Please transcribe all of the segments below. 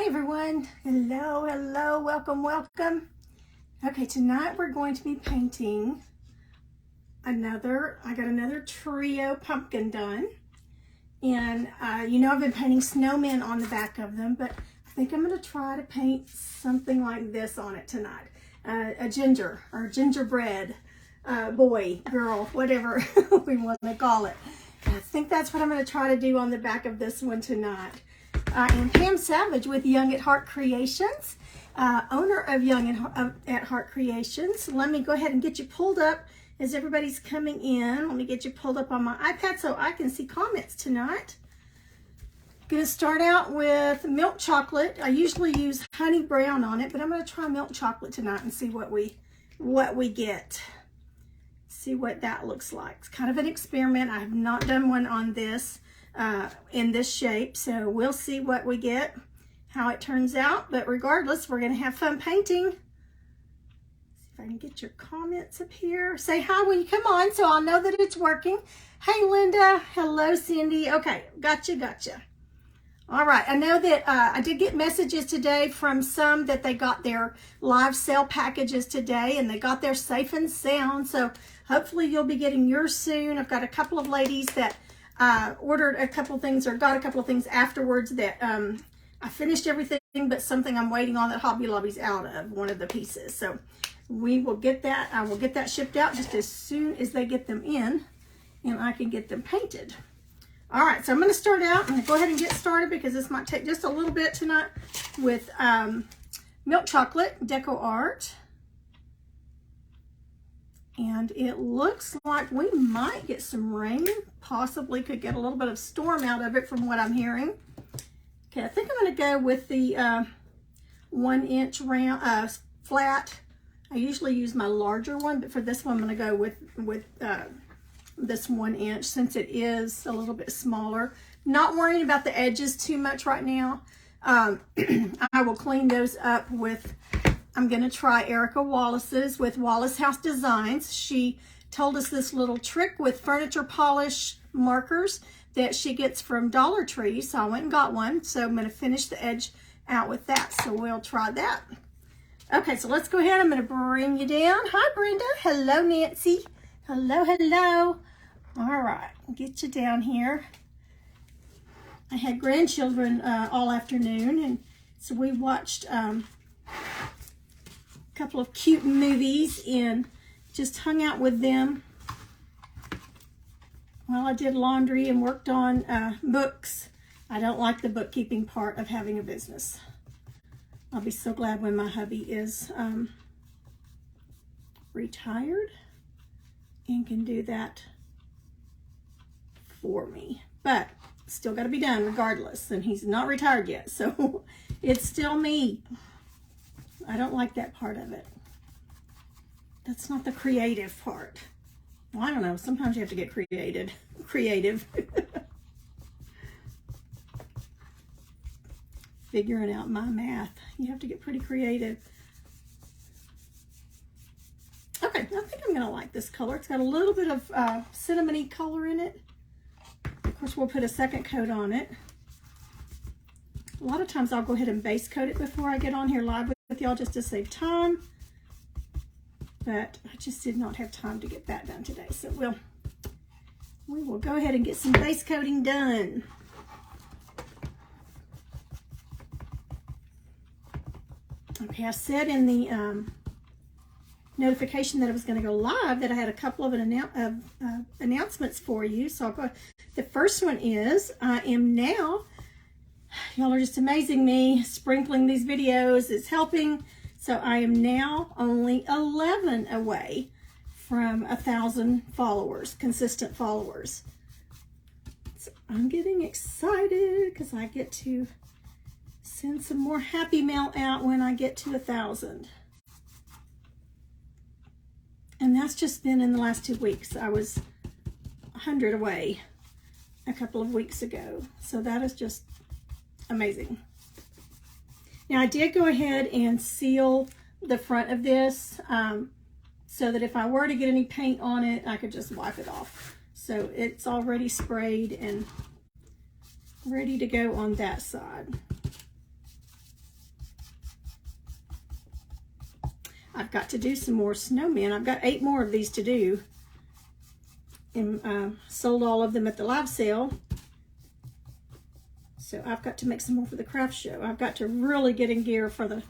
Hey everyone, hello, welcome. Okay, tonight we're going to be painting I got another trio pumpkin done. And you know I've been painting snowmen on the back of them, but I think I'm going to try to paint something like this on it tonight. A gingerbread boy, girl, whatever we want to call it. I think that's what I'm going to try to do on the back of this one tonight. I am Pam Savage with Young at Heart Creations, owner of Young at Heart Creations. Let me go ahead and get you pulled up as everybody's coming in. Let me get you pulled up on my iPad so I can see comments tonight. I'm going to start out with milk chocolate. I usually use honey brown on it, but I'm going to try milk chocolate tonight and see what we get. See what that looks like. It's kind of an experiment. I have not done one on this in this shape, so we'll see what we get, how it turns out. But regardless, we're going to have fun painting. See if I can get your comments up here. Say hi when you come on so I'll know that it's working. Hey Linda, hello Cindy. Okay, gotcha. All right, I know that I did get messages today from some that they got their live sale packages today and they got their safe and sound. So hopefully you'll be getting yours soon. I've got a couple of ladies that ordered a couple things or got a couple of things afterwards that I finished everything, but something I'm waiting on that Hobby Lobby's out of, one of the pieces. So we will get that. I will get that shipped out just as soon as they get them in and I can get them painted. All right, so I'm going to start out. I'm going to go ahead and get started because this might take just a little bit tonight with milk chocolate deco art. And it looks like we might get some rain, possibly could get a little bit of storm out of it from what I'm hearing. Okay, I think I'm going to go with the 1 inch round flat. I usually use my larger one, but for this one I'm going to go with this 1 inch since it is a little bit smaller. Not worrying about the edges too much right now. I will clean those up with, I'm going to try Erica Wallace's with Wallace House Designs. She told us this little trick with furniture polish markers that she gets from Dollar Tree. So I went and got one. So I'm going to finish the edge out with that. So we'll try that. Okay, so let's go ahead. I'm going to bring you down. Hi, Brenda. Hello, Nancy. Hello. All right, get you down here. I had grandchildren all afternoon, and so we watched a couple of cute movies and just hung out with them while I did laundry and worked on books. I don't like the bookkeeping part of having a business. I'll be so glad when my hubby is retired and can do that for me, but still got to be done regardless, and he's not retired yet, so it's still me. I don't like that part of it. That's not the creative part. Well, I don't know, sometimes you have to get creative. Figuring out my math, you have to get pretty creative. Okay, I think I'm going to like this color. It's got a little bit of cinnamony color in it. Of course, we'll put a second coat on it. A lot of times I'll go ahead and base coat it before I get on here live with y'all just to save time. But I just did not have time to get that done today. So we will go ahead and get some base coating done. Okay, I said in the notification that I was going to go live that I had a couple of announcements for you. So I'll go. The first one is I am now, y'all are just amazing me, sprinkling these videos is helping. So I am now only 11 away from 1,000 followers, consistent followers. So I'm getting excited because I get to send some more happy mail out when I get to 1,000. And that's just been in the last 2 weeks. I was 100 away a couple of weeks ago. So that is just amazing. Now I did go ahead and seal the front of this so that if I were to get any paint on it, I could just wipe it off. So it's already sprayed and ready to go on that side. I've got to do some more snowmen. I've got 8 more of these to do. And sold all of them at the live sale. So I've got to make some more for the craft show. I've got to really get in gear for the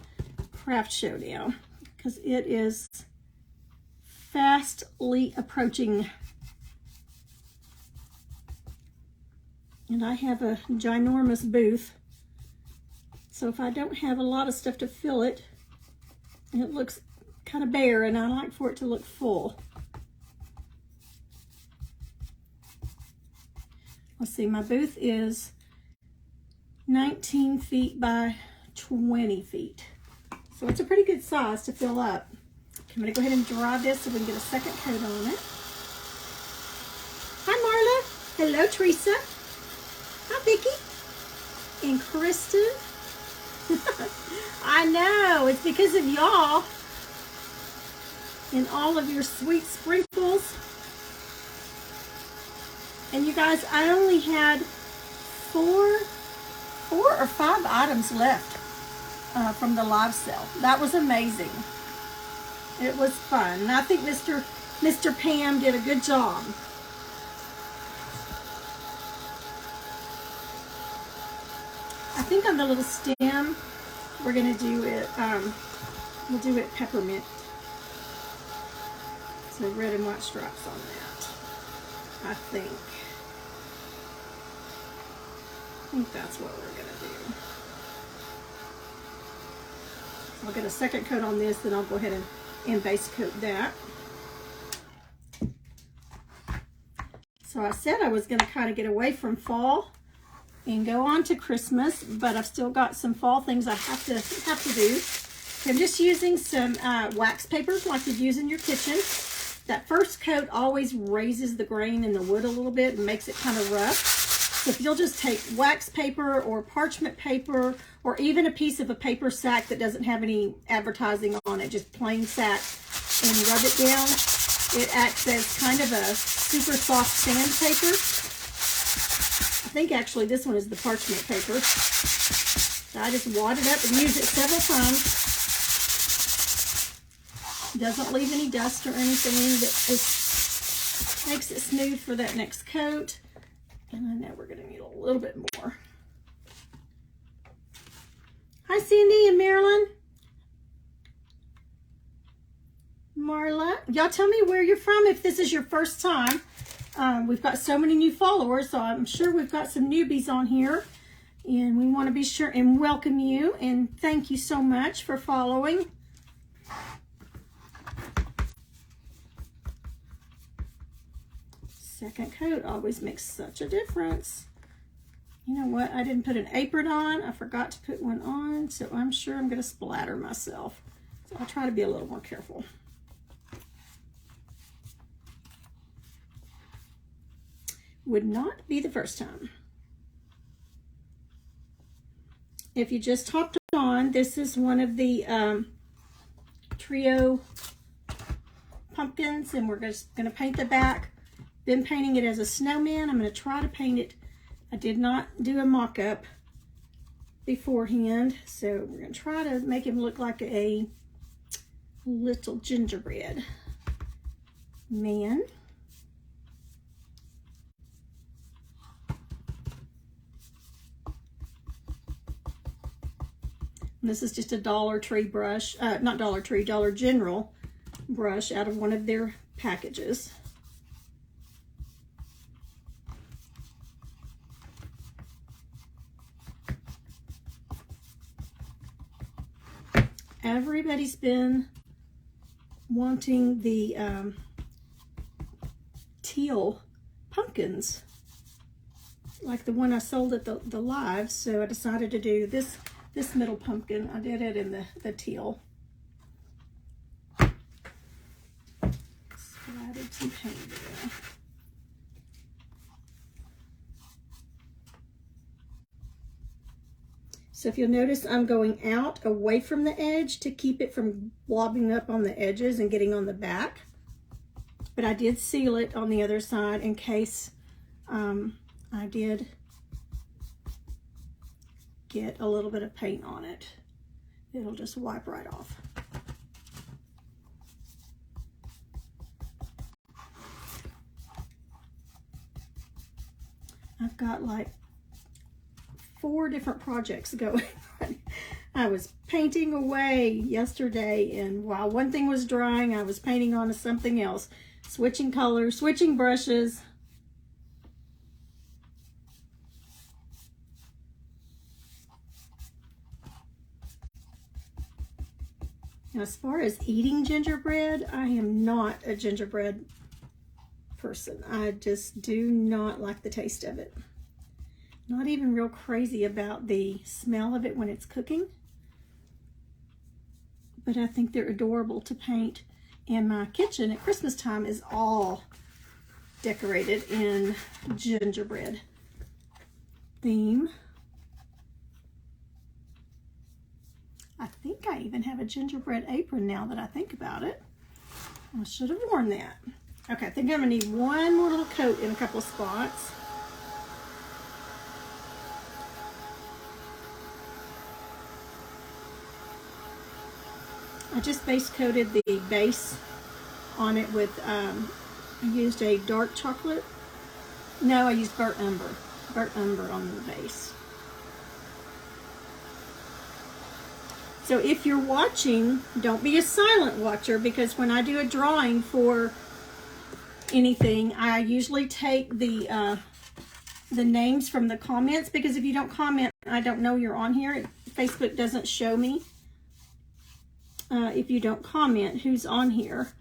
craft show now, because it is fastly approaching. And I have a ginormous booth. So if I don't have a lot of stuff to fill it, it looks kind of bare, and I like for it to look full. Let's see, my booth is 19 feet by 20 feet. So it's a pretty good size to fill up. Okay, I'm gonna go ahead and dry this so we can get a second coat on it. Hi Marla. Hello Teresa. Hi Vicki. And Kristen. I know, it's because of y'all and all of your sweet sprinkles. And you guys, I only had four or five items left from the live sale. That was amazing. It was fun. And I think Mr. Pam did a good job. I think on the little stem, we're gonna do it, we'll do it peppermint. So red and white stripes on that, I think. I think that's what we're gonna do. I'll get a second coat on this, then I'll go ahead and base coat that. So I said I was gonna kind of get away from fall and go on to Christmas, but I've still got some fall things I have to do. I'm just using some wax paper like you'd use in your kitchen. That first coat always raises the grain in the wood a little bit and makes it kind of rough. So if you'll just take wax paper or parchment paper, or even a piece of a paper sack that doesn't have any advertising on it, just plain sack, and rub it down, it acts as kind of a super soft sandpaper. I think actually this one is the parchment paper. So I just wad it up and use it several times. Doesn't leave any dust or anything. That makes it smooth for that next coat. And I know we're going to need a little bit more. Hi, Cindy and Marilyn. Marla. Y'all tell me where you're from if this is your first time. We've got so many new followers, so I'm sure we've got some newbies on here. And we want to be sure and welcome you. And thank you so much for following. Second coat always makes such a difference. You know what? I didn't put an apron on. I forgot to put one on, so I'm sure I'm going to splatter myself. So I'll try to be a little more careful. Would not be the first time. If you just hopped on, this is one of the trio pumpkins, and we're just going to paint the back. Been painting it as a snowman. I'm going to try to paint it. I did not do a mock-up beforehand, so we're going to try to make him look like a little gingerbread man. And this is just a Dollar Tree brush, not Dollar Tree, Dollar General brush out of one of their packages. Everybody's been wanting the teal pumpkins, like the one I sold at the live, so I decided to do this middle pumpkin. I did it in the teal. Splattered some paint there. So if you'll notice, I'm going out away from the edge to keep it from blobbing up on the edges and getting on the back. But I did seal it on the other side in case I did get a little bit of paint on it. It'll just wipe right off. got like 4 different projects going on. I was painting away yesterday, and while one thing was drying, I was painting on to something else. Switching colors, switching brushes. Now, as far as eating gingerbread, I am not a gingerbread person. I just do not like the taste of it. Not even real crazy about the smell of it when it's cooking. But I think they're adorable to paint. And my kitchen at Christmas time is all decorated in gingerbread theme. I think I even have a gingerbread apron now that I think about it. I should have worn that. Okay, I think I'm gonna need one more little coat in a couple of spots. I just base coated the base on it with, I used a dark chocolate. No, I used burnt umber on the base. So if you're watching, don't be a silent watcher, because when I do a drawing for anything, I usually take the names from the comments, because if you don't comment, I don't know you're on here. Facebook doesn't show me if you don't comment who's on here,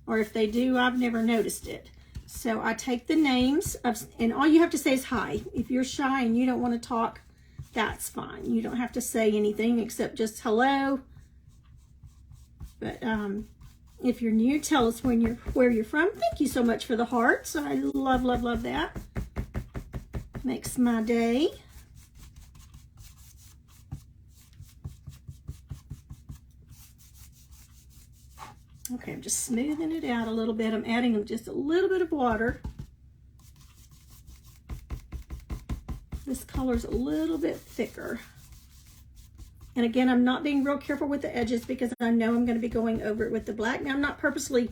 or if they do, I've never noticed it. So I take the names of, and all you have to say is hi. If you're shy and you don't want to talk, that's fine. You don't have to say anything except just hello. But if you're new, tell us where you're from. Thank you so much for the hearts. I love, love, love that. Makes my day. Okay, I'm just smoothing it out a little bit. I'm adding just a little bit of water. This color's a little bit thicker. And again, I'm not being real careful with the edges because I know I'm going to be going over it with the black. Now, I'm not purposely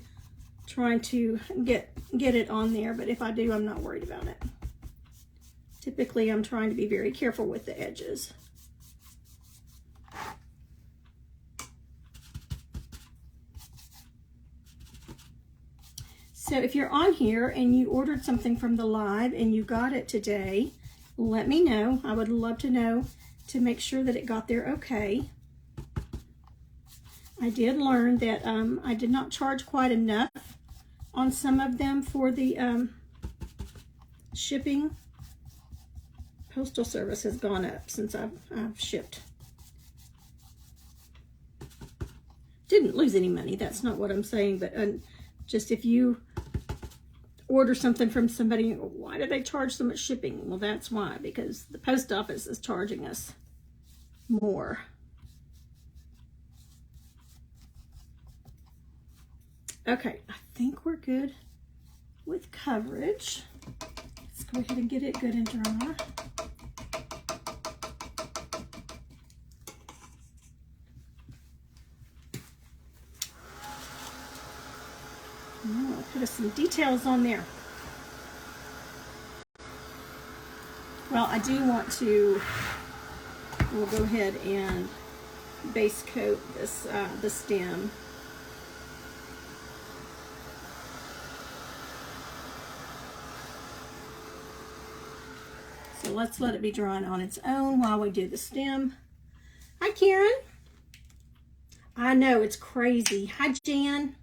trying to get it on there, but if I do, I'm not worried about it. Typically, I'm trying to be very careful with the edges. So if you're on here and you ordered something from the live and you got it today, let me know. I would love to know, to make sure that it got there okay. I did learn that I did not charge quite enough on some of them for the shipping. Postal service has gone up since I've shipped. Didn't lose any money, that's not what I'm saying, but just if you order something from somebody, why do they charge so much shipping? Well, that's why, because the post office is charging us more. Okay, I think we're good with coverage. Let's go ahead and get it good and dry. I'll put some details on there. Well, I do want to, we'll go ahead and base coat this, the stem. So let's let it be drying on its own while we do the stem. Hi, Karen. I know, it's crazy. Hi, Jan.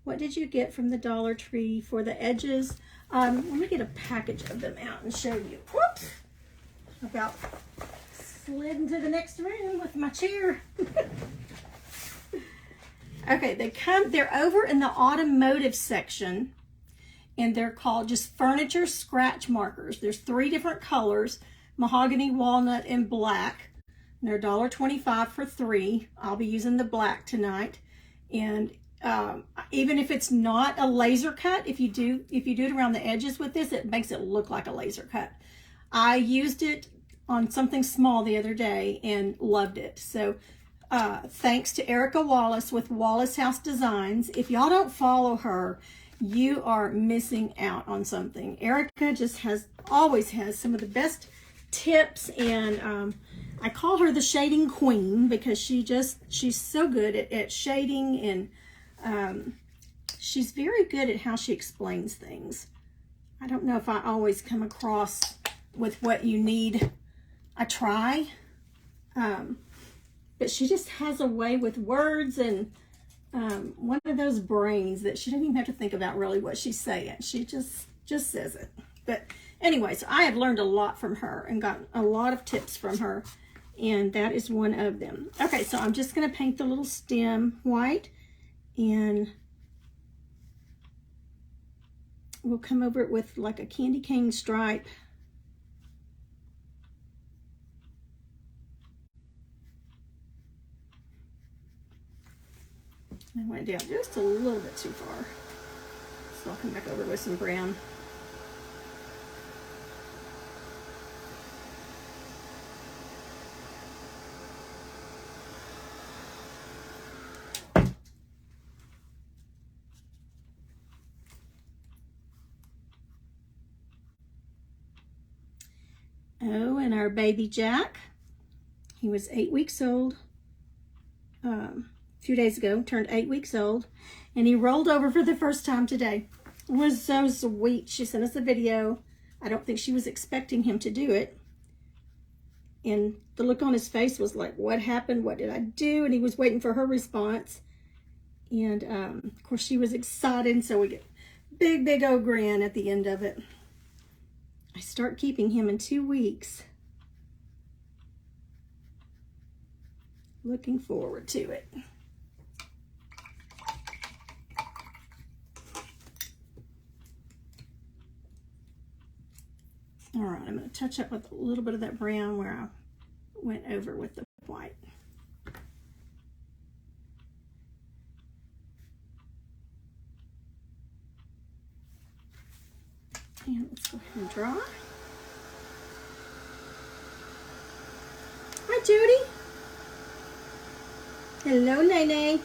What did you get from the Dollar Tree for the edges? Let me get a package of them out and show you. Whoops! About slid into the next room with my chair. Okay, they're over in the automotive section, and they're called just furniture scratch markers. There's 3 different colors: mahogany, walnut, and black. And they're $1.25 for 3. I'll be using the black tonight. And even if it's not a laser cut, if you do it around the edges with this, it makes it look like a laser cut. I used it on something small the other day and loved it. So thanks to Erica Wallace with Wallace House Designs. If y'all don't follow her, you are missing out on something. Erica just always has some of the best tips, and I call her the shading queen because she's so good at shading, and she's very good at how she explains things. I don't know if I always come across with what you need. I try, but she just has a way with words, and one of those brains that she doesn't even have to think about really what she's saying. She just says it. But anyway, so I have learned a lot from her and got a lot of tips from her, and that is one of them. Okay, so I'm just going to paint the little stem white, and we'll come over it with like a candy cane stripe. I went down just a little bit too far, so I'll come back over with some brown. Oh, and our baby Jack, he was 8 weeks old a few days ago, turned 8 weeks old, and he rolled over for the first time today. It was so sweet. She sent us a video. I don't think she was expecting him to do it, and the look on his face was like, what happened? What did I do? And he was waiting for her response, and of course she was excited, so we get big old grin at the end of it. I start keeping him in 2 weeks. Looking forward to it. All right, I'm going to touch up with a little bit of that brown where I went over with the white. And let's go ahead and draw. Hi, Judy. Hello, Nene.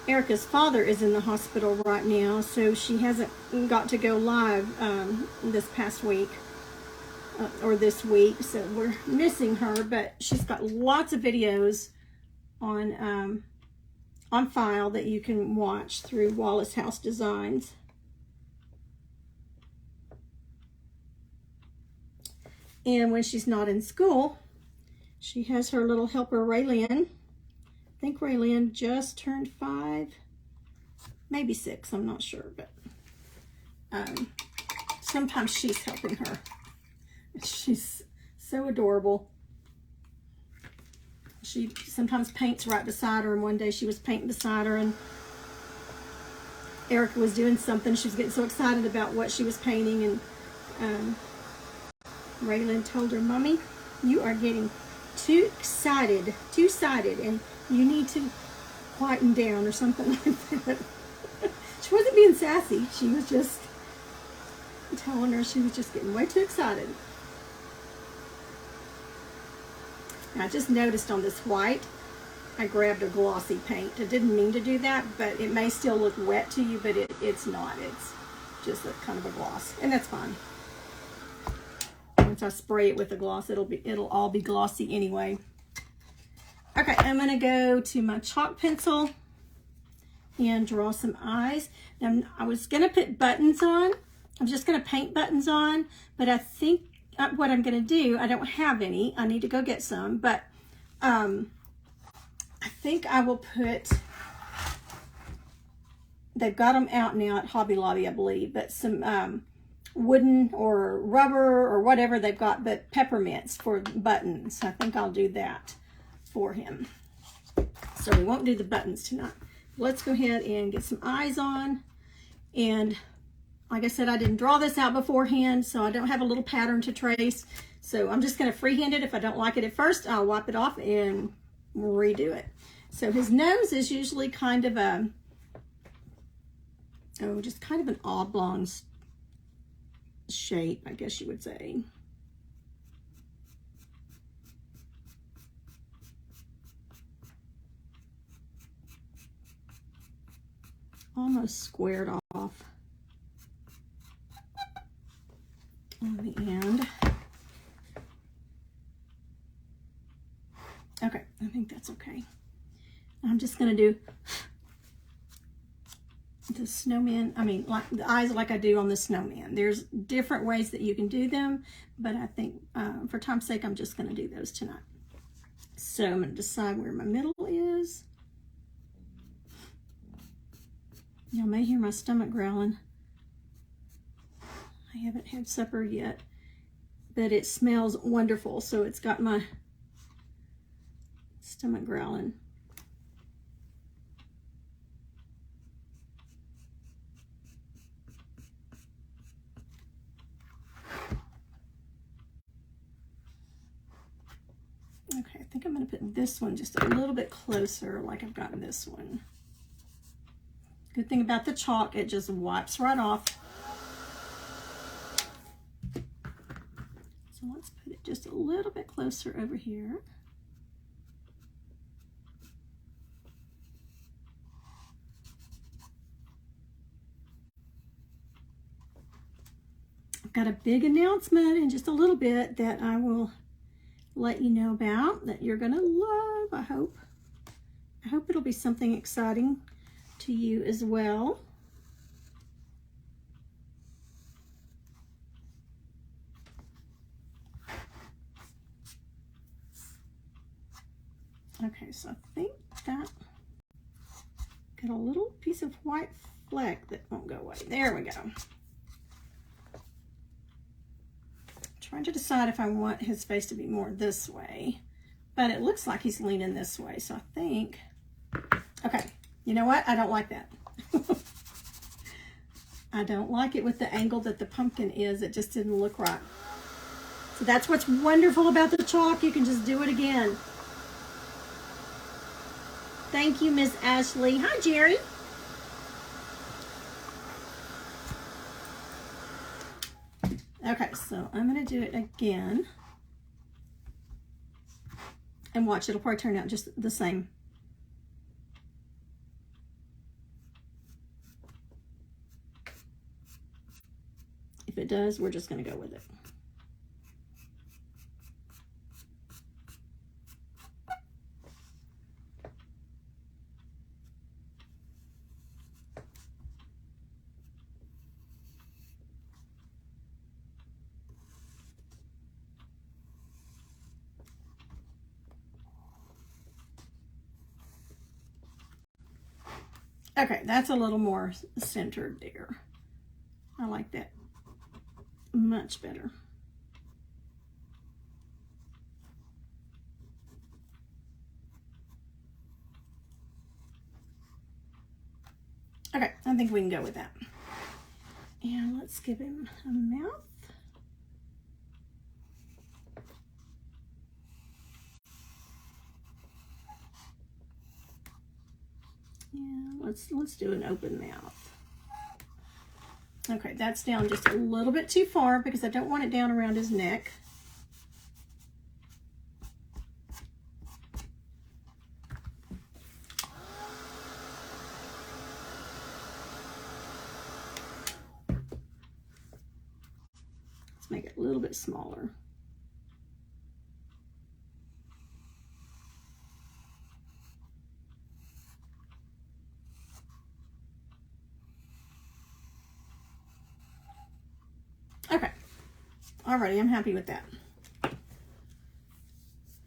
Erica's father is in the hospital right now, so she hasn't got to go live this past week or this week, so we're missing her, but she's got lots of videos on file that you can watch through Wallace House Designs. And when she's not in school, she has her little helper, Raylynn. I think Raylynn just turned 5, maybe 6, I'm not sure, but sometimes she's helping her. She's so adorable. She sometimes paints right beside her, and one day she was painting beside her, and Erica was doing something. She was getting so excited about what she was painting, and Raylynn told her, Mommy, you are getting too excited, and you need to quieten down or something like that. She wasn't being sassy. She was just telling her she was just getting way too excited. And I just noticed on this white, I grabbed a glossy paint. I didn't mean to do that, but it may still look wet to you, but it's not. It's just a kind of a gloss, and that's fine. Once I spray it with the gloss, it'll all be glossy anyway. Okay, I'm gonna go to my chalk pencil and draw some eyes. Now, I was gonna put buttons on. I'm just gonna paint buttons on, but I think what I'm gonna do, I don't have any. I need to go get some, but I think I will put, they've got them out now at Hobby Lobby, I believe, but some wooden or rubber or whatever they've got, but peppermints for buttons. I think I'll do that for him. So we won't do the buttons tonight. Let's go ahead and get some eyes on. And like I said, I didn't draw this out beforehand, so I don't have a little pattern to trace. So I'm just going to freehand it. If I don't like it at first, I'll wipe it off and redo it. So his nose is usually kind of a, just kind of an oblong shape, I guess you would say. almost squared off on the end. Okay, I think that's okay. I'm just going to do the snowman, like the eyes like I do on the snowman. There's different ways that you can do them, but I think for time's sake, I'm just going to do those tonight. So I'm going to decide where my middle is. Y'all may hear my stomach growling. I haven't had supper yet, but it smells wonderful, so it's got my stomach growling. Okay, I think I'm going to put this one just a little bit closer like I've gotten this one. Good thing about the chalk, it just wipes right off. So let's put it just a little bit closer over here. I've got a big announcement in just a little bit that I will let you know about, that you're gonna love, I hope. I hope it'll be something exciting to you as well. Okay, so I think that got a little piece of white fleck that won't go away. There we go. Trying to decide if I want his face to be more this way, but it looks like he's leaning this way, so I think, okay, you know what? I don't like that. I don't like it with the angle that the pumpkin is. It just didn't look right. So that's what's wonderful about the chalk. You can just do it again. Thank you, Miss Ashley. Hi, Jerry. Okay, so I'm going to do it again. And watch, it'll probably turn out just the same. If it does, we're just going to go with it. Okay, that's a little more centered there. I like that much better. Okay, I think we can go with that. And let's give him a mouth. Yeah, let's do an open mouth. Okay, that's down just a little bit too far because I don't want it down around his neck. Let's make it a little bit smaller. Okay, alrighty, I'm happy with that.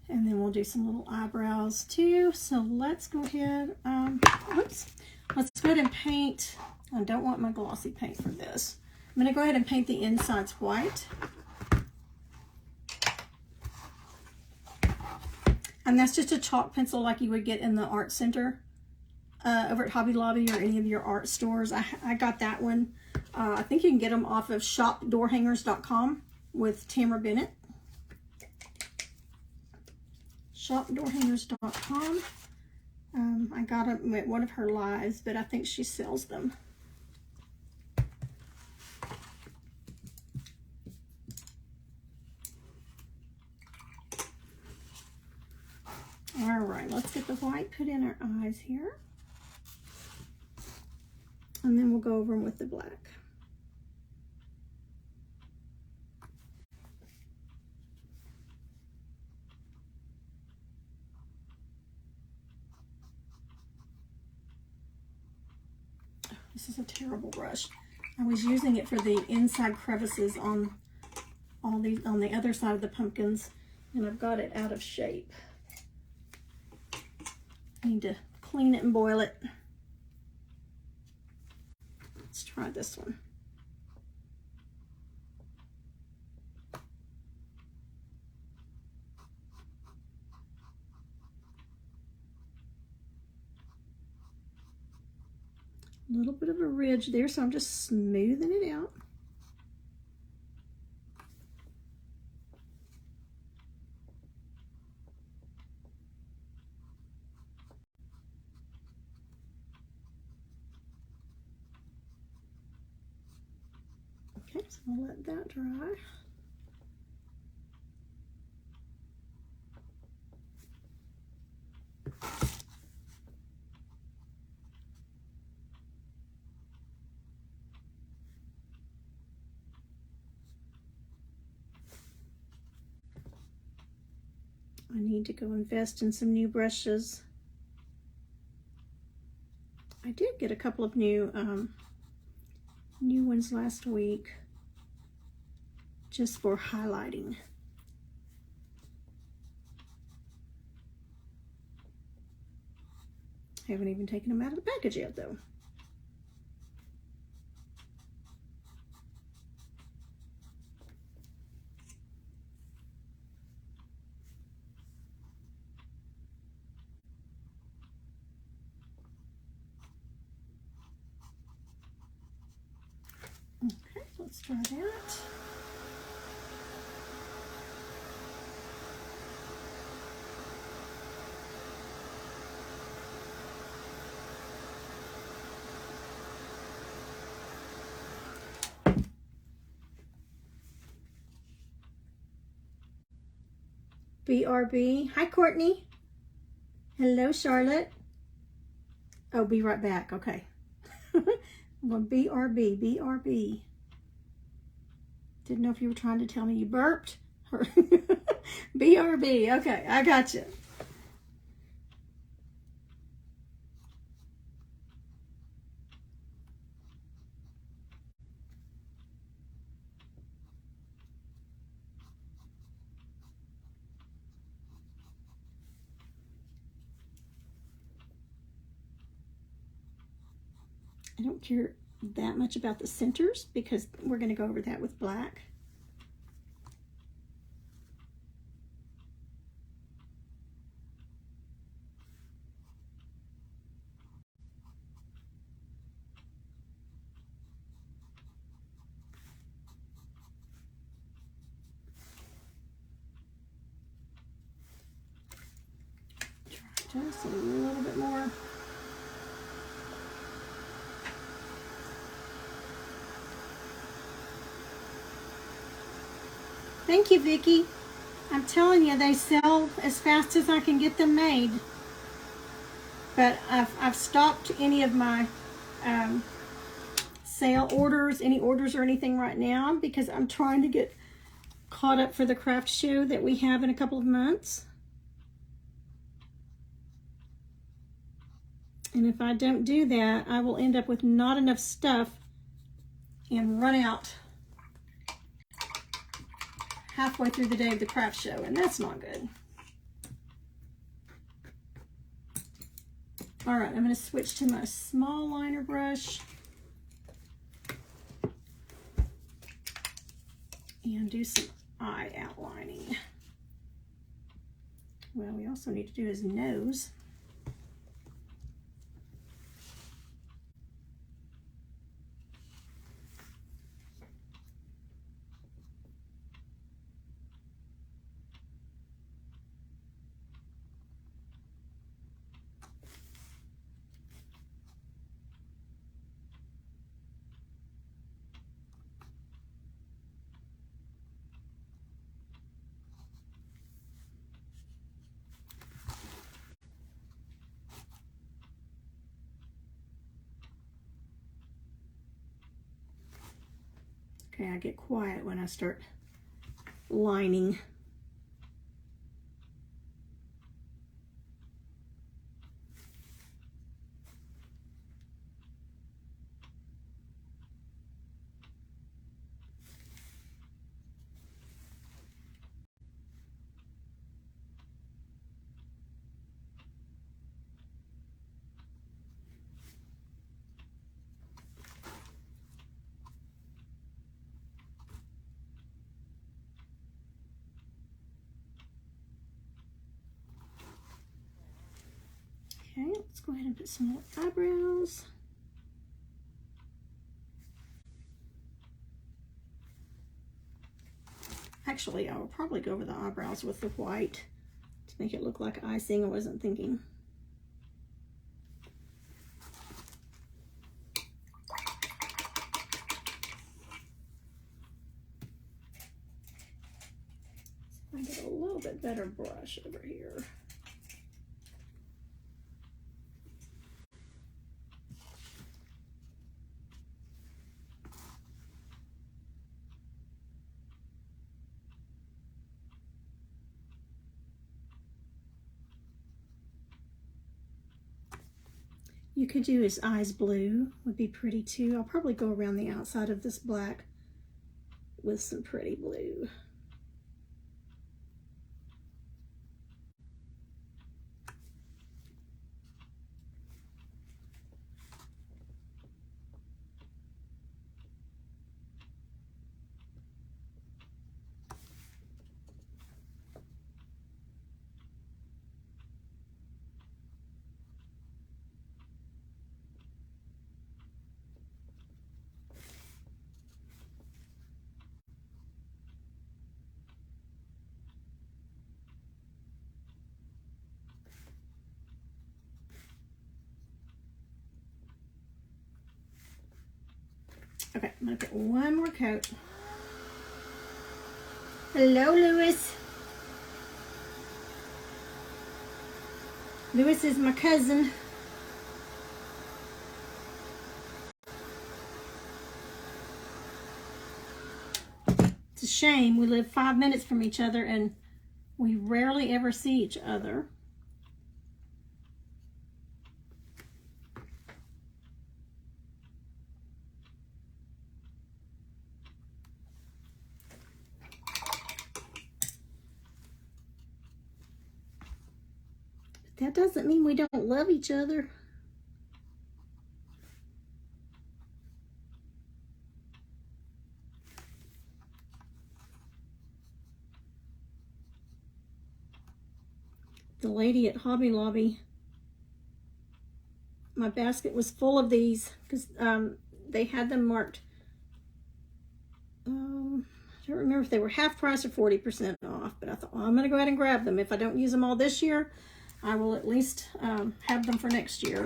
And then we'll do some little eyebrows too. So let's go ahead, let's go ahead and paint. I don't want my glossy paint for this. I'm gonna go ahead and paint the insides white. And that's just a chalk pencil like you would get in the art center over at Hobby Lobby or any of your art stores. I got that one. I think you can get them off of shopdoorhangers.com with Tamara Bennett. Shopdoorhangers.com. I got them at one of her lives, but I think she sells them. All right, let's get the white put in our eyes here. And then we'll go over them with the black. This is a terrible brush. I was using it for the inside crevices on all these, on the other side of the pumpkins, and I've got it out of shape. I need to clean it and boil it. Let's try this one. A little bit of a ridge there, so I'm just smoothing it out. Okay, so I'll let that dry. I need to go invest in some new brushes. I did get a couple of new ones last week, just for highlighting. I haven't even taken them out of the package yet, though. Okay, let's try that. BRB. Hi, Courtney. Hello, Charlotte. Oh, be right back. Okay. Well, BRB, BRB. Didn't know if you were trying to tell me you burped. Or BRB. Okay, I got you. I don't care that much about the centers because we're going to go over that with black. Try just a little bit more. Thank you, Vicki. I'm telling you, they sell as fast as I can get them made. But I've stopped any of my sale orders, any orders or anything right now, because I'm trying to get caught up for the craft show that we have in a couple of months. And if I don't do that, I will end up with not enough stuff and run out halfway through the day of the craft show, and that's not good. All right, I'm going to switch to my small liner brush and do some eye outlining. Well, we also need to do his nose. Okay, I get quiet when I start lining. Okay, let's go ahead and put some more eyebrows. Actually, I will probably go over the eyebrows with the white to make it look like icing. I wasn't thinking. I get a little bit better brush over here. You could do his eyes blue, would be pretty too. I'll probably go around the outside of this black with some pretty blue. Okay, I'm gonna put one more coat. Hello, Lewis. Lewis is my cousin. It's a shame. We live 5 minutes from each other and we rarely ever see each other. That doesn't mean we don't love each other. The lady at Hobby Lobby, my basket was full of these because they had them marked. I don't remember if they were half price or 40% off, but I thought, well, I'm going to go ahead and grab them. If I don't use them all this year, I will at least have them for next year.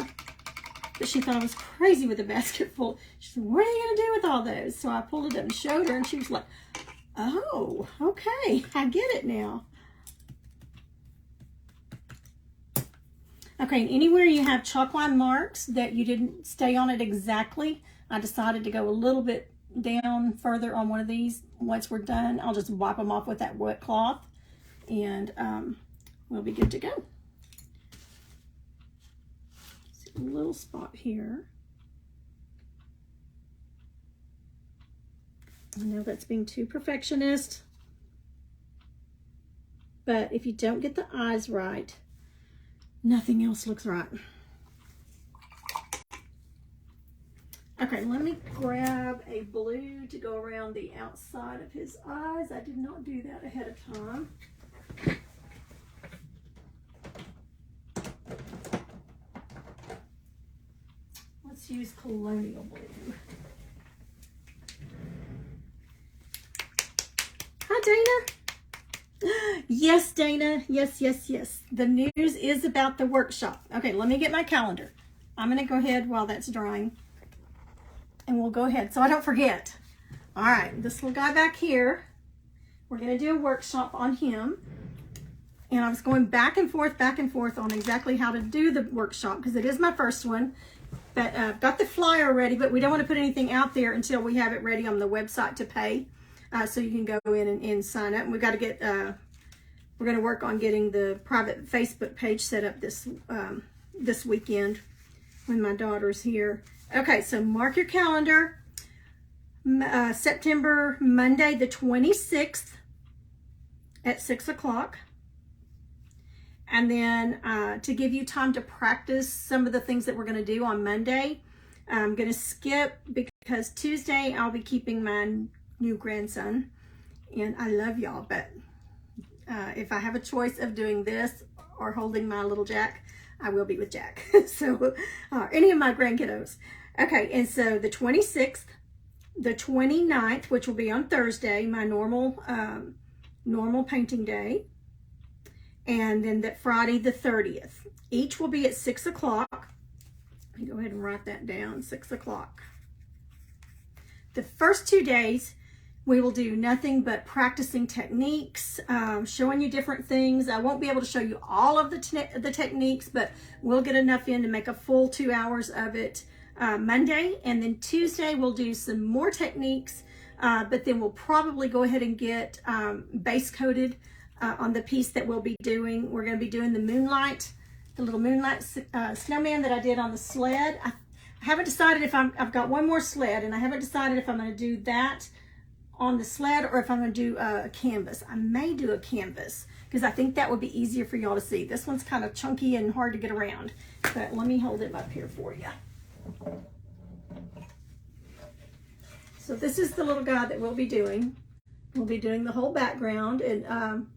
But she thought I was crazy with a basket full. She said, what are you going to do with all those? So I pulled it up and showed her, and she was like, oh, okay, I get it now. Okay, anywhere you have chalk line marks that you didn't stay on it exactly, I decided to go a little bit down further on one of these. Once we're done, I'll just wipe them off with that wet cloth, and we'll be good to go. A little spot here. I know that's being too perfectionist, but if you don't get the eyes right, nothing else looks right. Okay, let me grab a blue to go around the outside of his eyes. I did not do that ahead of time. Let's use Colonial Blue. Hi, Dana. Yes, Dana. Yes, yes, yes. The news is about the workshop. Okay, let me get my calendar. I'm going to go ahead while that's drying, and we'll go ahead so I don't forget. All right, this little guy back here, we're going to do a workshop on him. And I was going back and forth on exactly how to do the workshop because it is my first one. But I've got the flyer ready, but we don't want to put anything out there until we have it ready on the website to pay. So you can go in and sign up. And we've got to get, we're going to work on getting the private Facebook page set up this weekend when my daughter's here. Okay, so mark your calendar. September, Monday the 26th at 6 o'clock. And then to give you time to practice some of the things that we're going to do on Monday, I'm going to skip because Tuesday I'll be keeping my new grandson. And I love y'all, but if I have a choice of doing this or holding my little Jack, I will be with Jack. So any of my grandkiddos. Okay, and so the 26th, the 29th, which will be on Thursday, my normal painting day. And then that Friday the 30th. Each will be at 6 o'clock. Let me go ahead and write that down, 6 o'clock. The first 2 days, we will do nothing but practicing techniques, showing you different things. I won't be able to show you all of the techniques, but we'll get enough in to make a full 2 hours of it Monday. And then Tuesday, we'll do some more techniques, but then we'll probably go ahead and get base coated on the piece that we'll be doing. We're going to be doing the moonlight, the little moonlight snowman that I did on the sled. I haven't decided if I've got one more sled, and I haven't decided if I'm going to do that on the sled or if I'm going to do a canvas. I may do a canvas because I think that would be easier for y'all to see. This one's kind of chunky and hard to get around, but let me hold him up here for you. So this is the little guy that we'll be doing. We'll be doing the whole background, and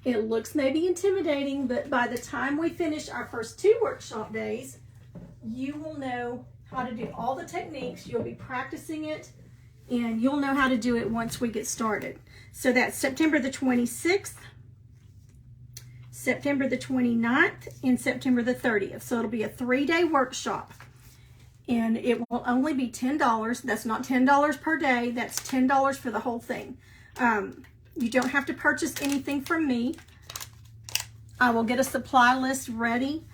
it looks maybe intimidating, but by the time we finish our first 2 workshop days, you will know how to do all the techniques. You'll be practicing it, and you'll know how to do it once we get started. So that's September the 26th, September the 29th, and September the 30th. So it'll be a 3-day workshop, and it will only be $10. That's not $10 per day. That's $10 for the whole thing. You don't have to purchase anything from me. I will get a supply list ready.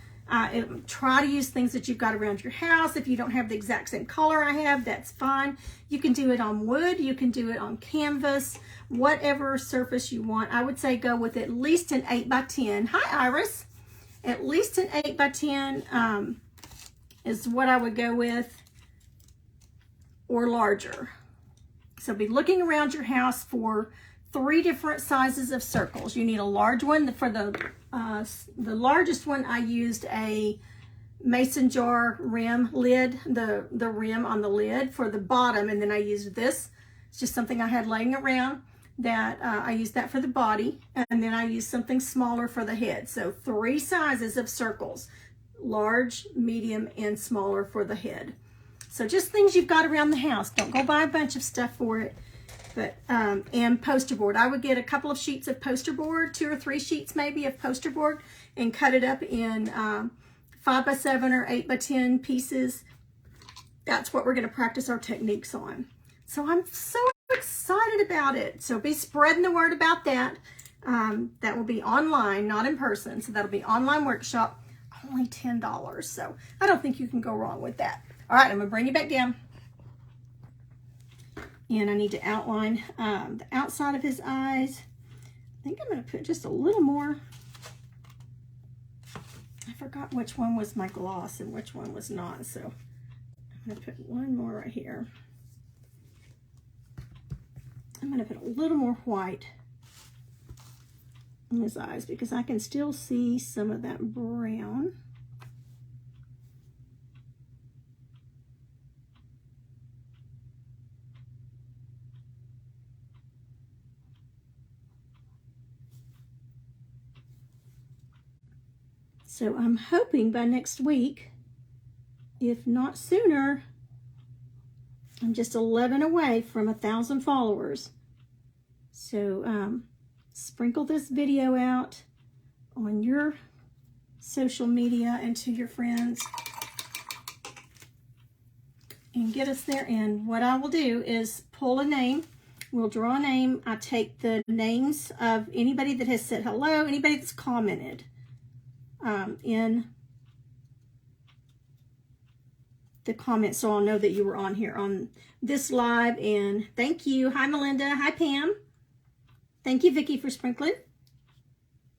Try to use things that you've got around your house. If you don't have the exact same color I have, that's fine. You can do it on wood. You can do it on canvas, whatever surface you want. I would say go with at least an 8x10. Hi, Iris. At least an 8x10 is what I would go with, or larger. So be looking around your house for 3 different sizes of circles. You need a large one. For the largest one, I used a mason jar rim lid, the rim on the lid for the bottom, and then I used this. It's just something I had laying around that I used that for the body, and then I used something smaller for the head. So 3 sizes of circles, large, medium, and smaller for the head. So just things you've got around the house. Don't go buy a bunch of stuff for it. But and poster board. I would get a couple of sheets of poster board, 2 or 3 sheets maybe of poster board, and cut it up in 5x7 or 8x10 pieces. That's what we're going to practice our techniques on. So I'm so excited about it. So be spreading the word about that. That will be online, not in person. So that'll be online workshop, only $10. So I don't think you can go wrong with that. All right, I'm going to bring you back down. And I need to outline the outside of his eyes. I think I'm going to put just a little more. I forgot which one was my gloss and which one was not. So I'm going to put one more right here. I'm going to put a little more white in his eyes because I can still see some of that brown. So I'm hoping by next week, if not sooner, I'm just 11 away from 1,000 followers. So sprinkle this video out on your social media and to your friends and get us there. And what I will do is pull a name. We'll draw a name. I take the names of anybody that has said hello, anybody that's commented in the comments so I'll know that you were on here on this live. And thank you. Hi, Melinda. Hi, Pam. Thank you, Vicki, for sprinkling.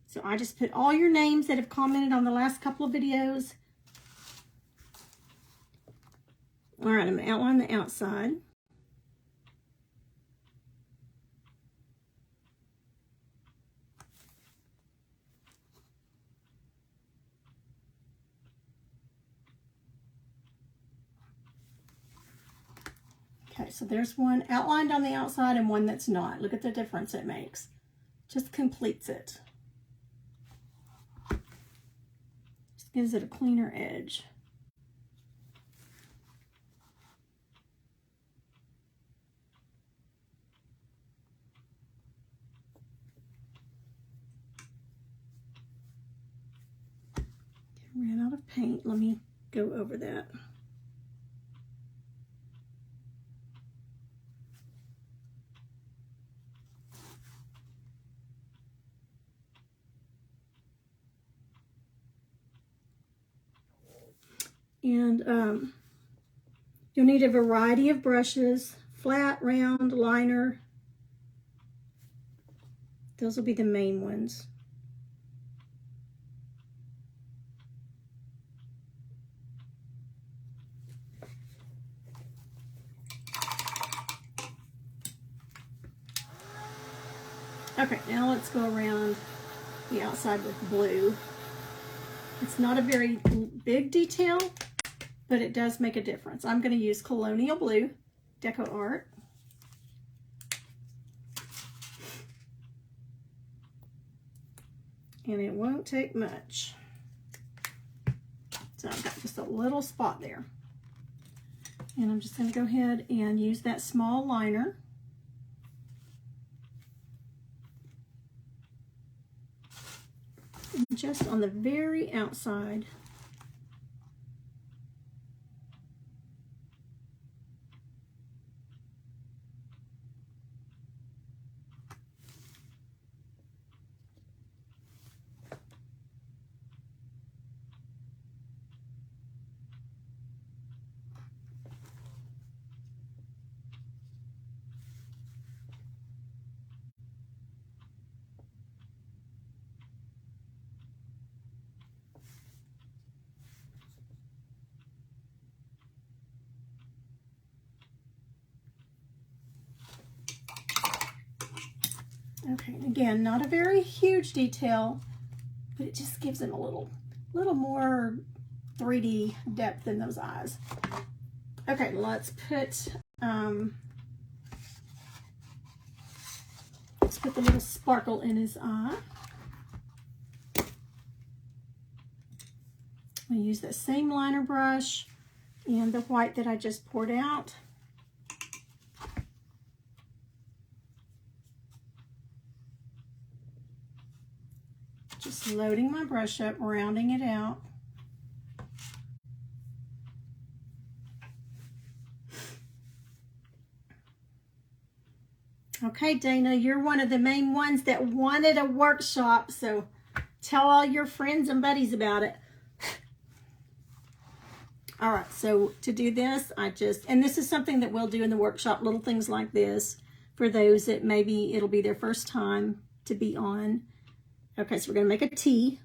So I just put all your names that have commented on the last couple of videos. All right, I'm going to outline the outside. Okay, so there's one outlined on the outside and one that's not. Look at the difference it makes. Just completes it. Just gives it a cleaner edge. Ran out of paint. Let me go over that. And you'll need a variety of brushes, flat, round, liner. Those will be the main ones. Okay, now let's go around the outside with blue. It's not a very big detail, but it does make a difference. I'm going to use Colonial Blue Deco Art. And it won't take much. So I've got just a little spot there. And I'm just going to go ahead and use that small liner. Just on the very outside. Okay, again, not a very huge detail, but it just gives them a little more 3D depth in those eyes. Okay, let's put the little sparkle in his eye. I use that same liner brush and the white that I just poured out. Just loading my brush up, rounding it out. Okay, Dana, you're one of the main ones that wanted a workshop, so tell all your friends and buddies about it. All right, so to do this, and this is something that we'll do in the workshop, little things like this, for those that maybe it'll be their first time to be on. Okay, so we're going to make a T,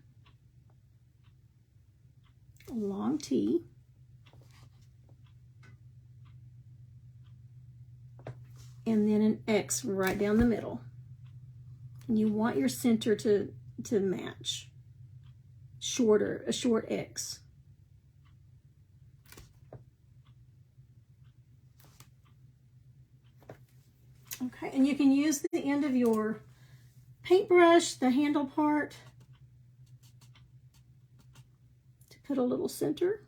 a long T. And then an X right down the middle. And you want your center to match. A short X. Okay, and you can use the end of your paintbrush, the handle part, to put a little center.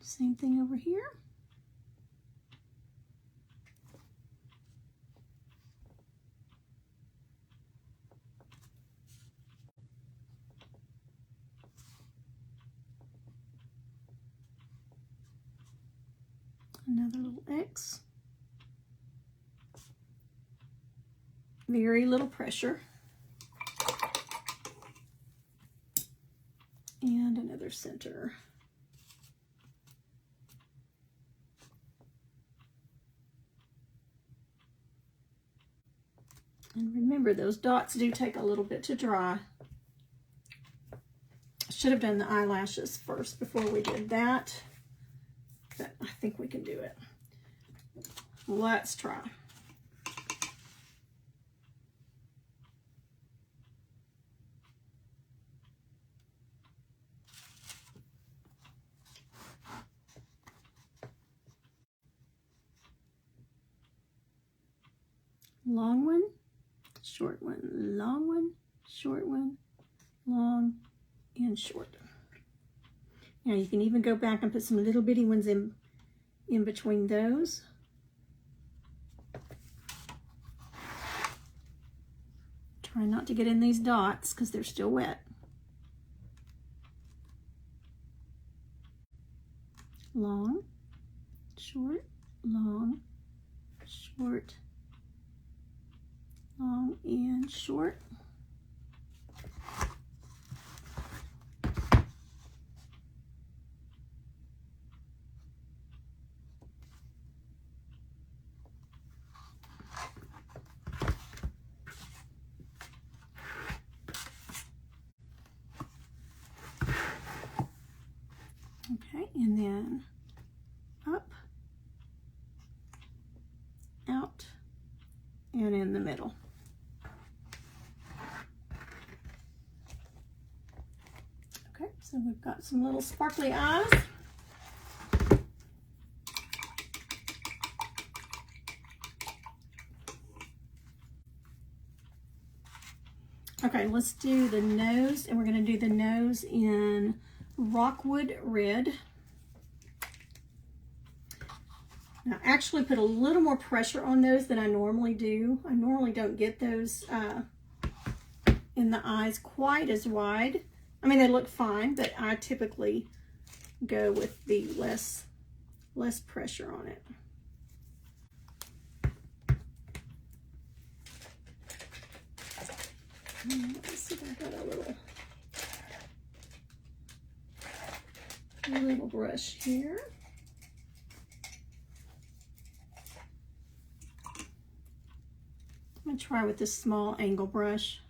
Same thing over here. Another little X. Very little pressure. and another center. And remember, those dots do take a little bit to dry. I should have done the eyelashes first before we did that, but I think we can do it. Let's try. Long one, short one, long one, short one, long and short. Now you can even go back and put some little bitty ones in between those. Try not to get in these dots because they're still wet. Long, short, long, short, long and short. Okay, and then up, out, and in the middle. Okay, so we've got some little sparkly eyes. Okay, let's do the nose, and we're going to do the nose in Rockwood Red. Now, I actually put a little more pressure on those than I normally do. I normally don't get those in the eyes quite as wide. I mean, they look fine, but I typically go with the less pressure on it. Let's see if I got a little brush here. I'm going to try with this small angle brush.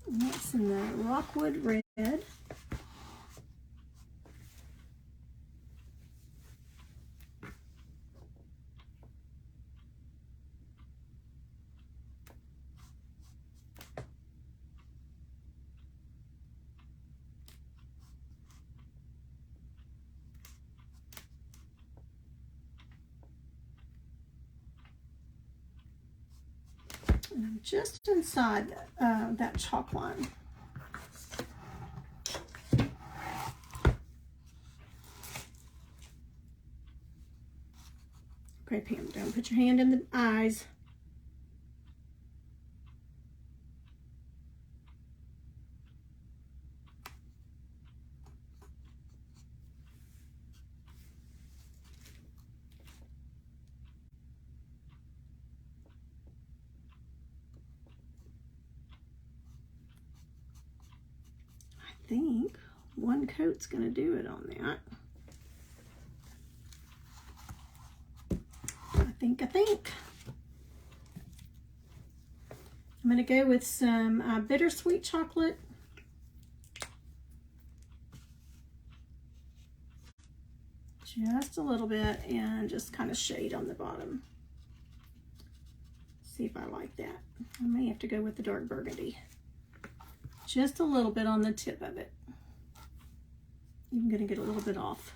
And that's in the Rockwood Red. And I'm just inside that chalk line. Okay, Pam, don't put your hand in the eyes. I think one coat's going to do it on that. I think. I'm going to go with some bittersweet chocolate. Just a little bit, and just kind of shade on the bottom. See if I like that. I may have to go with the dark burgundy. Just a little bit on the tip of it. I'm going to get a little bit off.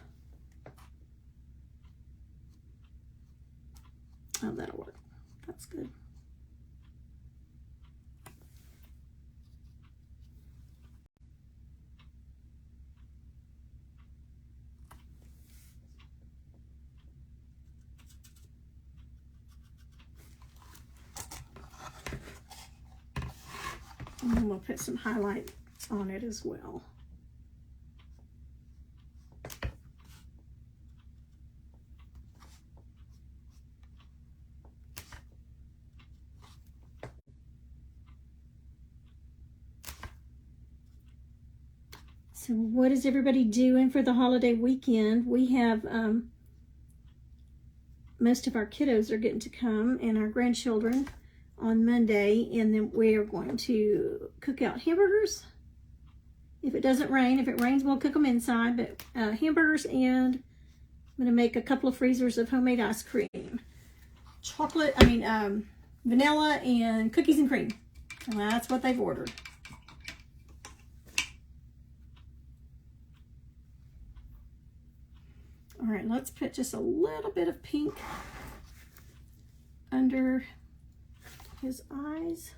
Oh, that'll work. That's good. And then we'll put some highlight on it as well. So what is everybody doing for the holiday weekend? We have, most of our kiddos are getting to come and our grandchildren on Monday, and then we are going to cook out hamburgers. If it doesn't rain, if it rains, we'll cook them inside, but hamburgers, and I'm going to make a couple of freezers of homemade ice cream. Vanilla and cookies and cream. And that's what they've ordered. All right, let's put just a little bit of pink under his eyes.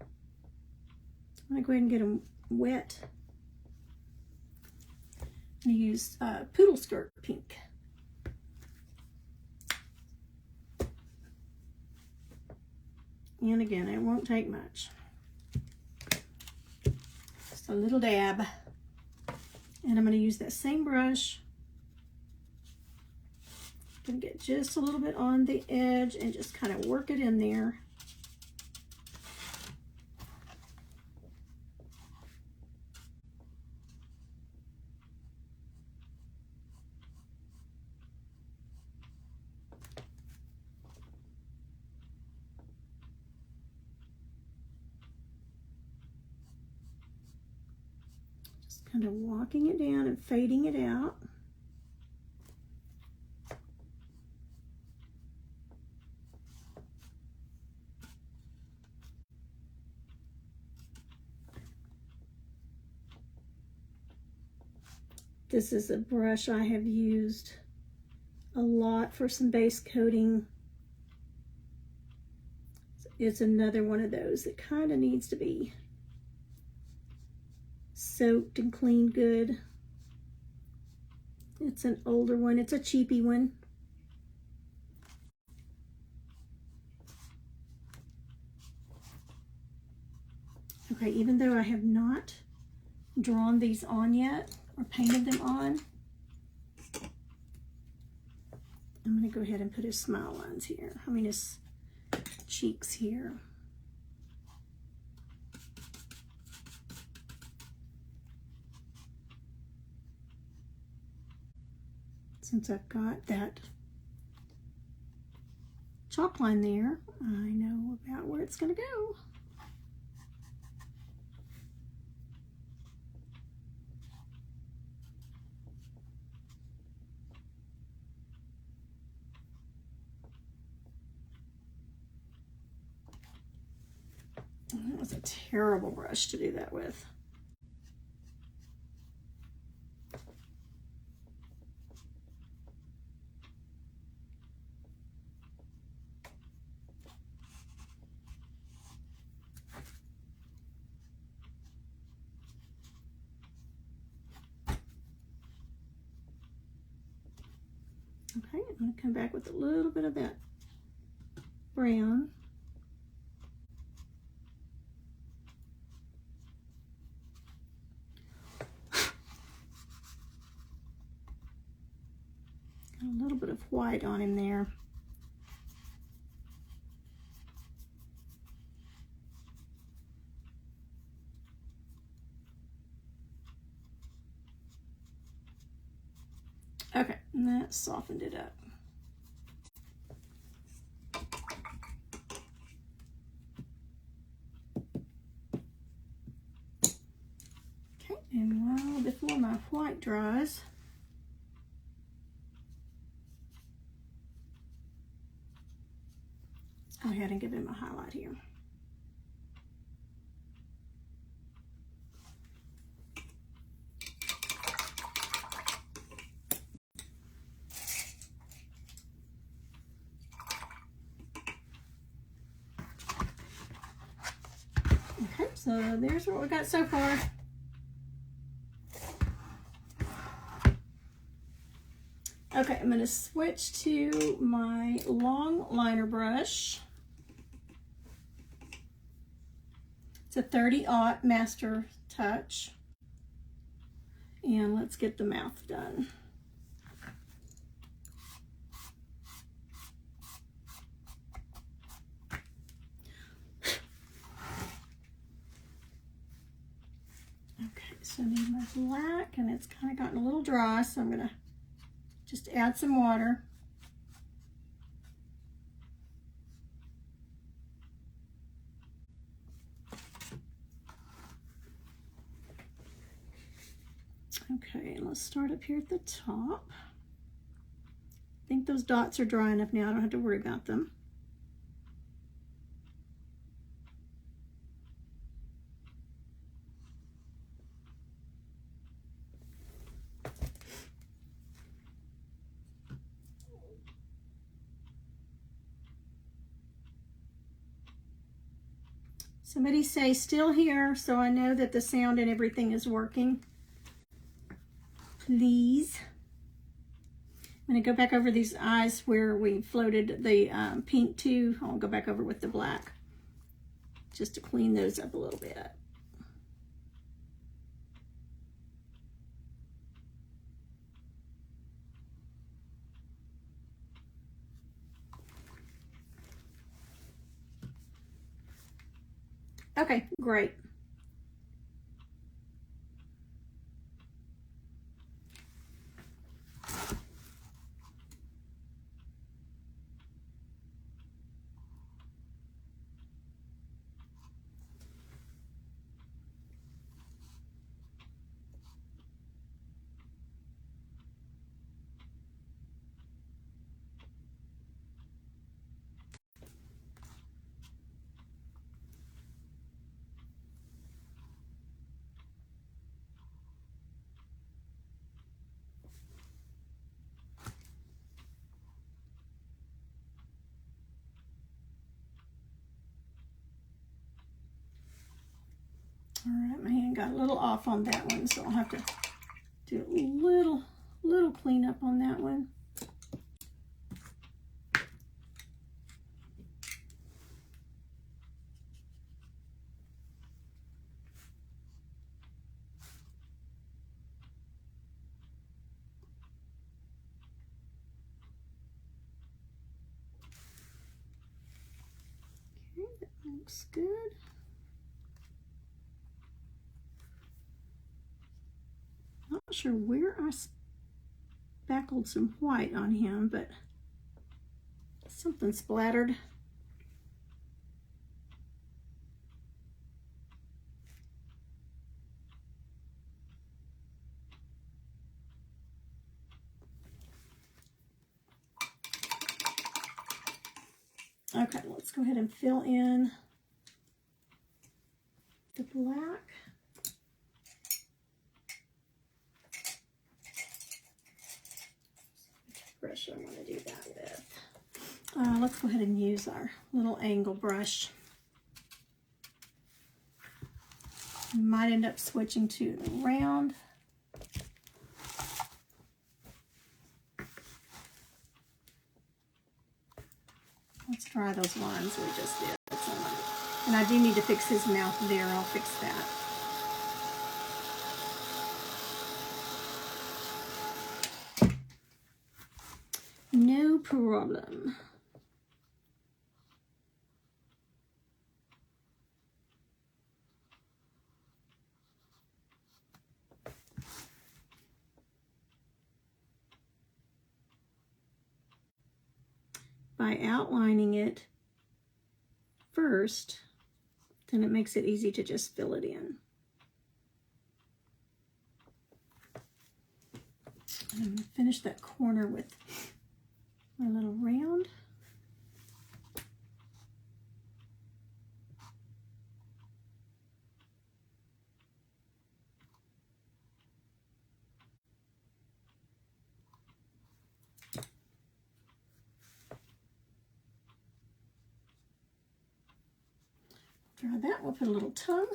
I'm gonna go ahead and get them wet. I'm gonna use poodle skirt pink. And again, it won't take much. Just a little dab. And I'm gonna use that same brush. Gonna get just a little bit on the edge and just kind of work it in there. Just kind of walking it down and fading it out. This is a brush I have used a lot for some base coating. It's another one of those that kind of needs to be soaked and cleaned good. It's an older one. It's a cheapy one. Okay, even though I have not drawn these on yet, or painted them on, I'm going to go ahead and put his smile lines here. I mean his cheeks here. Since I've got that chalk line there, I know about where it's going to go. That was a terrible brush to do that with. Okay, I'm going to come back with a little bit of that brown. A little bit of white on him there. Okay, and that softened it up. Okay, and before my white dries, let's go ahead and give him a highlight here. Okay, so there's what we got so far. Okay, I'm going to switch to my long liner brush. It's a 30-aught Master Touch. And let's get the mouth done. Okay, So I need my black, and it's kind of gotten a little dry, so I'm going to just add some water. Okay, and let's start up here at the top. I think those dots are dry enough now. I don't have to worry about them. Somebody say still here so I know that the sound and everything is working. Please. I'm going to go back over these eyes where we floated the pink to. I'll go back over with the black just to clean those up a little bit. Okay, great. All right, my hand got a little off on that one, so I'll have to do a little cleanup on that one. Okay, that looks good. Not sure where I spackled some white on him, but something splattered. Okay, let's go ahead and fill in the black. Brush I want to do that with. Let's go ahead and use our little angle brush. Might end up switching to the round. Let's try those lines we just did. And I do need to fix his mouth there. I'll fix that. No problem. By outlining it first, then it makes it easy to just fill it in. And I'm going to finish that corner with my little round. Try that. We'll put a little tongue.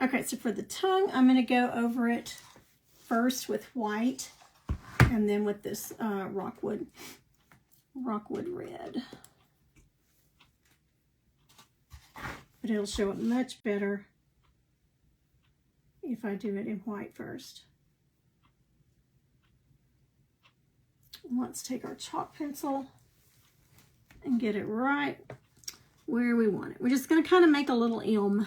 Okay, so for the tongue, I'm going to go over it first with white and then with this Rockwood red. But it'll show up much better if I do it in white first. Let's take our chalk pencil and get it right where we want it. We're just going to kind of make a little elm.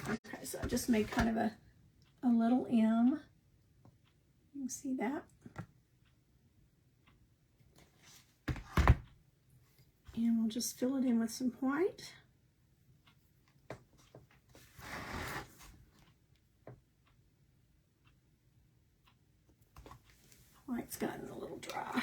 Okay, so I just made kind of a little M. You can see that. And we'll just fill it in with some white. White's gotten a little dry.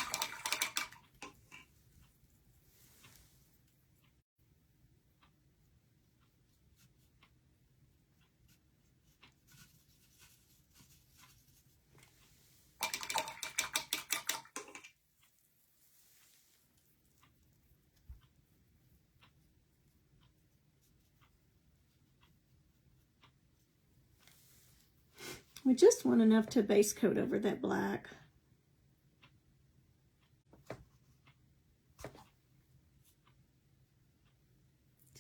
We just want enough to base coat over that black.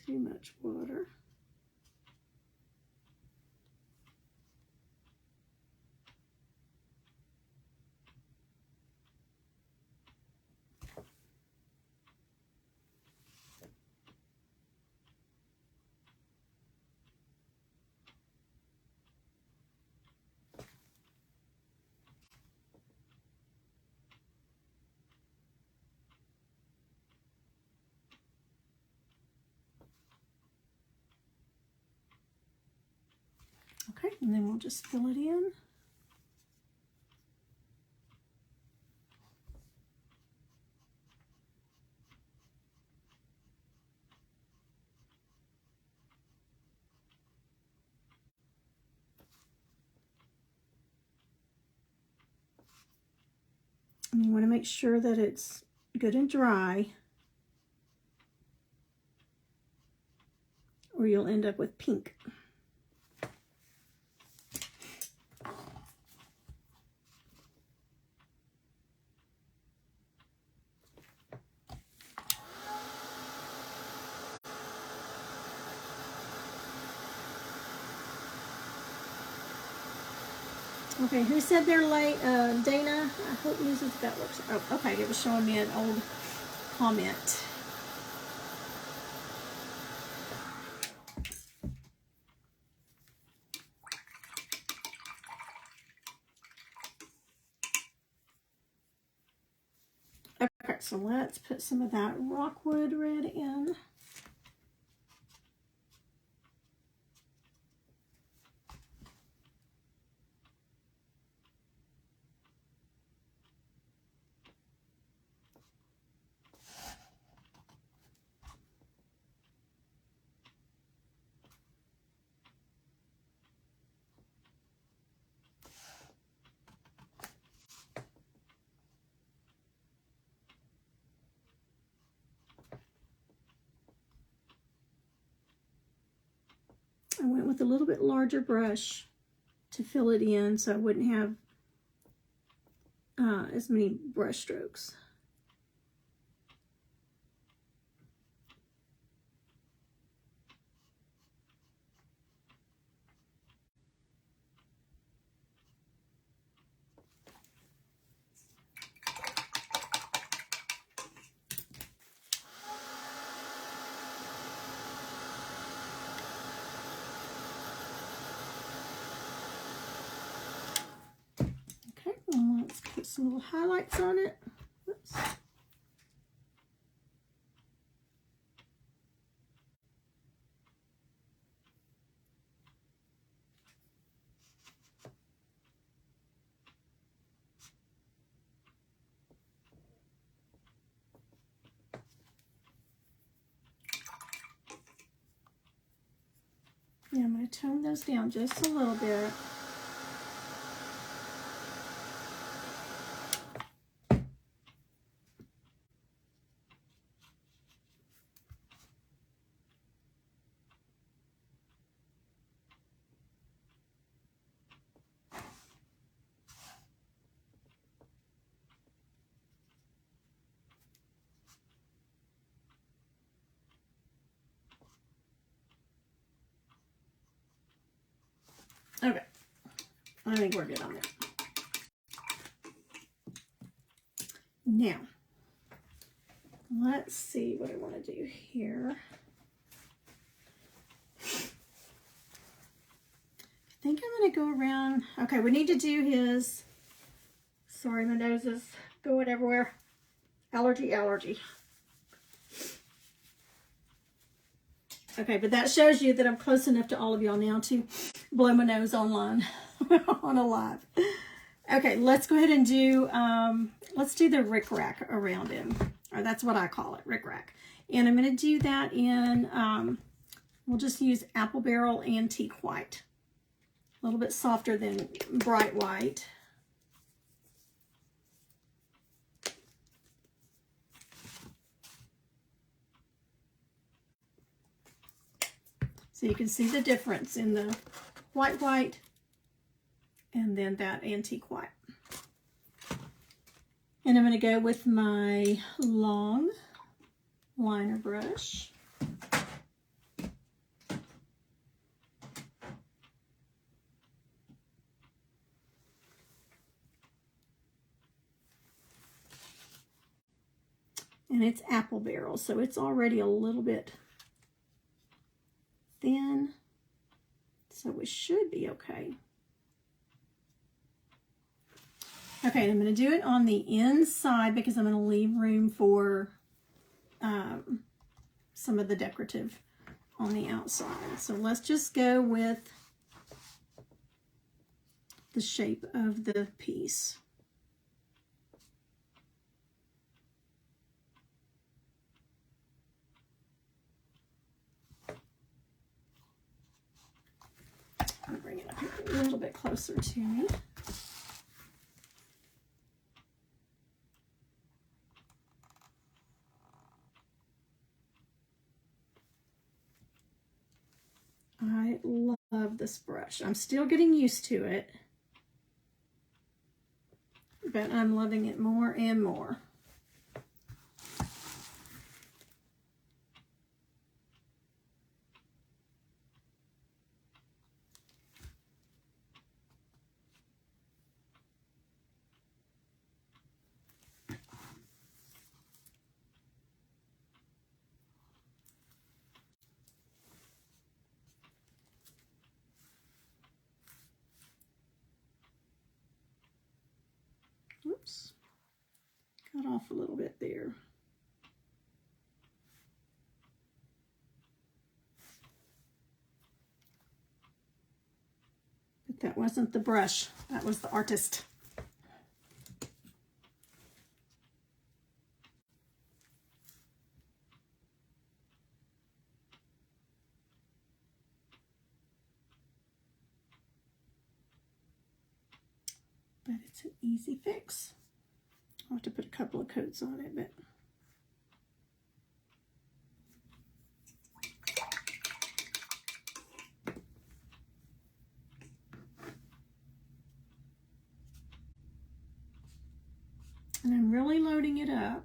Too much water. Okay, and then we'll just fill it in. And you want to make sure that it's good and dry, or you'll end up with pink. Okay, who said they're late? Dana, I hope music that works. Oh, okay, it was showing me an old comment. Okay, so let's put some of that Rockwood red in. I went with a little bit larger brush to fill it in so I wouldn't have as many brush strokes. And let's put some little highlights on it. Oops. Yeah, I'm going to tone those down just a little bit. Okay, I think we're good on that. Now, let's see what I want to do here. I think I'm going to go around. Okay, we need to do his, sorry, my nose is going everywhere. Allergy. Okay, but that shows you that I'm close enough to all of y'all now to blow my nose online on a live. Okay, let's go ahead and do, let's do the rickrack around him. Or that's what I call it, rickrack. And I'm going to do that in, we'll just use apple barrel antique white. A little bit softer than bright white. So you can see the difference in the white and then that antique white. And I'm going to go with my long liner brush. And it's apple barrel, so it's already a little bit thin, so we should be okay. Okay, I'm going to do it on the inside because I'm going to leave room for some of the decorative on the outside. So let's just go with the shape of the piece. I'll bring it up here a little bit closer to me. I love this brush. I'm still getting used to it, but I'm loving it more and more. Oops, cut off a little bit there. But that wasn't the brush, that was the artist. But it's an easy fix. I'll have to put a couple of coats on it, but and I'm really loading it up.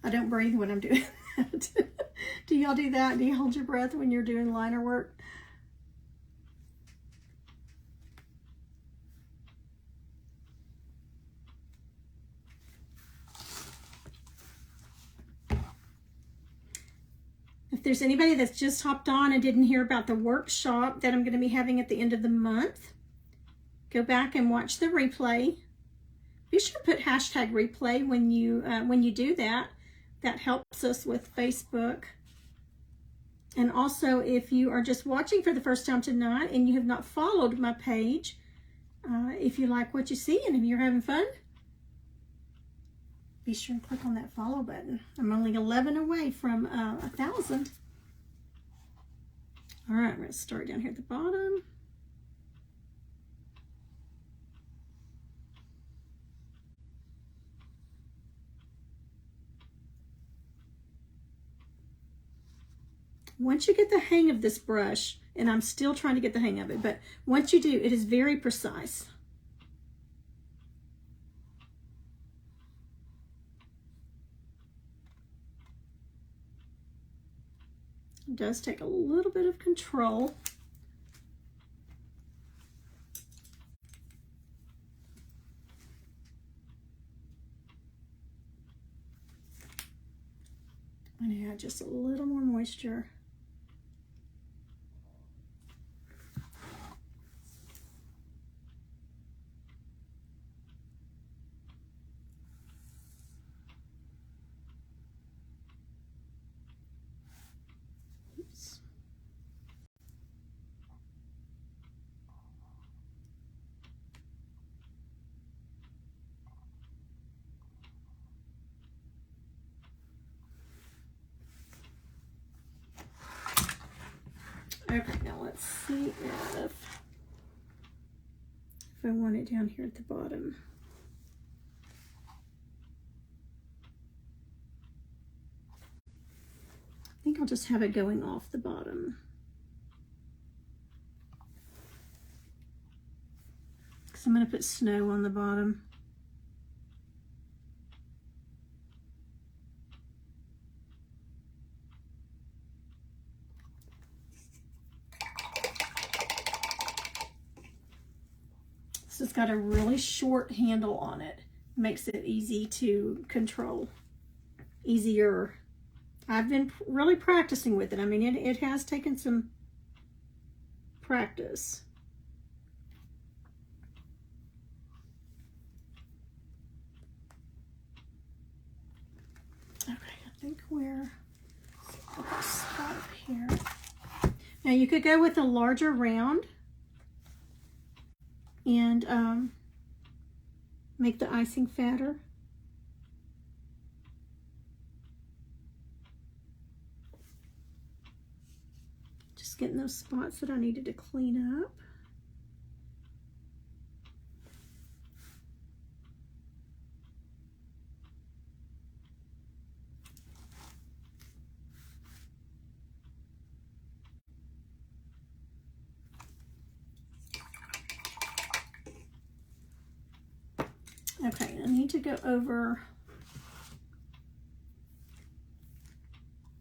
I don't breathe when I'm doing that. Do y'all do that? Do you hold your breath when you're doing liner work? If there's anybody that's just hopped on and didn't hear about the workshop that I'm going to be having at the end of the month, go back and watch the replay. Be sure to put hashtag replay when you do that, That helps us with Facebook. And also, if you are just watching for the first time tonight and you have not followed my page, if you like what you see and if you're having fun, be sure and click on that follow button. I'm only 11 away from 1,000. All right, we're going to start down here at the bottom. Once you get the hang of this brush, and I'm still trying to get the hang of it, but once you do, it is very precise. It does take a little bit of control. I'm going to add just a little more moisture. Oops. Okay, now let's see if I want it down here at the bottom. I think I'll just have it going off the bottom. Because I'm going to put snow on the bottom. This has got a really short handle on it. Makes it easy to control. Easier. I've been really practicing with it. I mean, it has taken some practice. Okay, I think we're spot up here. Now you could go with a larger round and make the icing fatter. Just getting those spots that I needed to clean up. Okay, I need to go over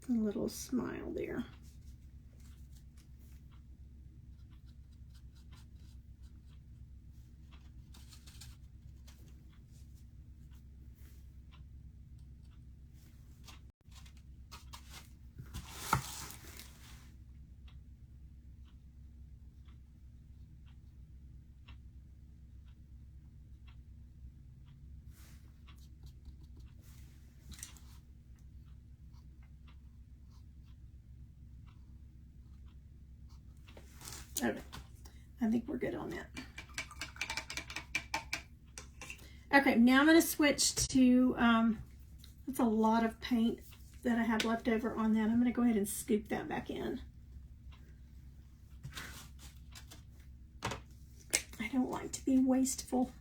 a little smile there. Okay, I think we're good on that. Okay, now I'm going to switch to, that's a lot of paint that I have left over on that. I'm going to go ahead and scoop that back in. I don't like to be wasteful.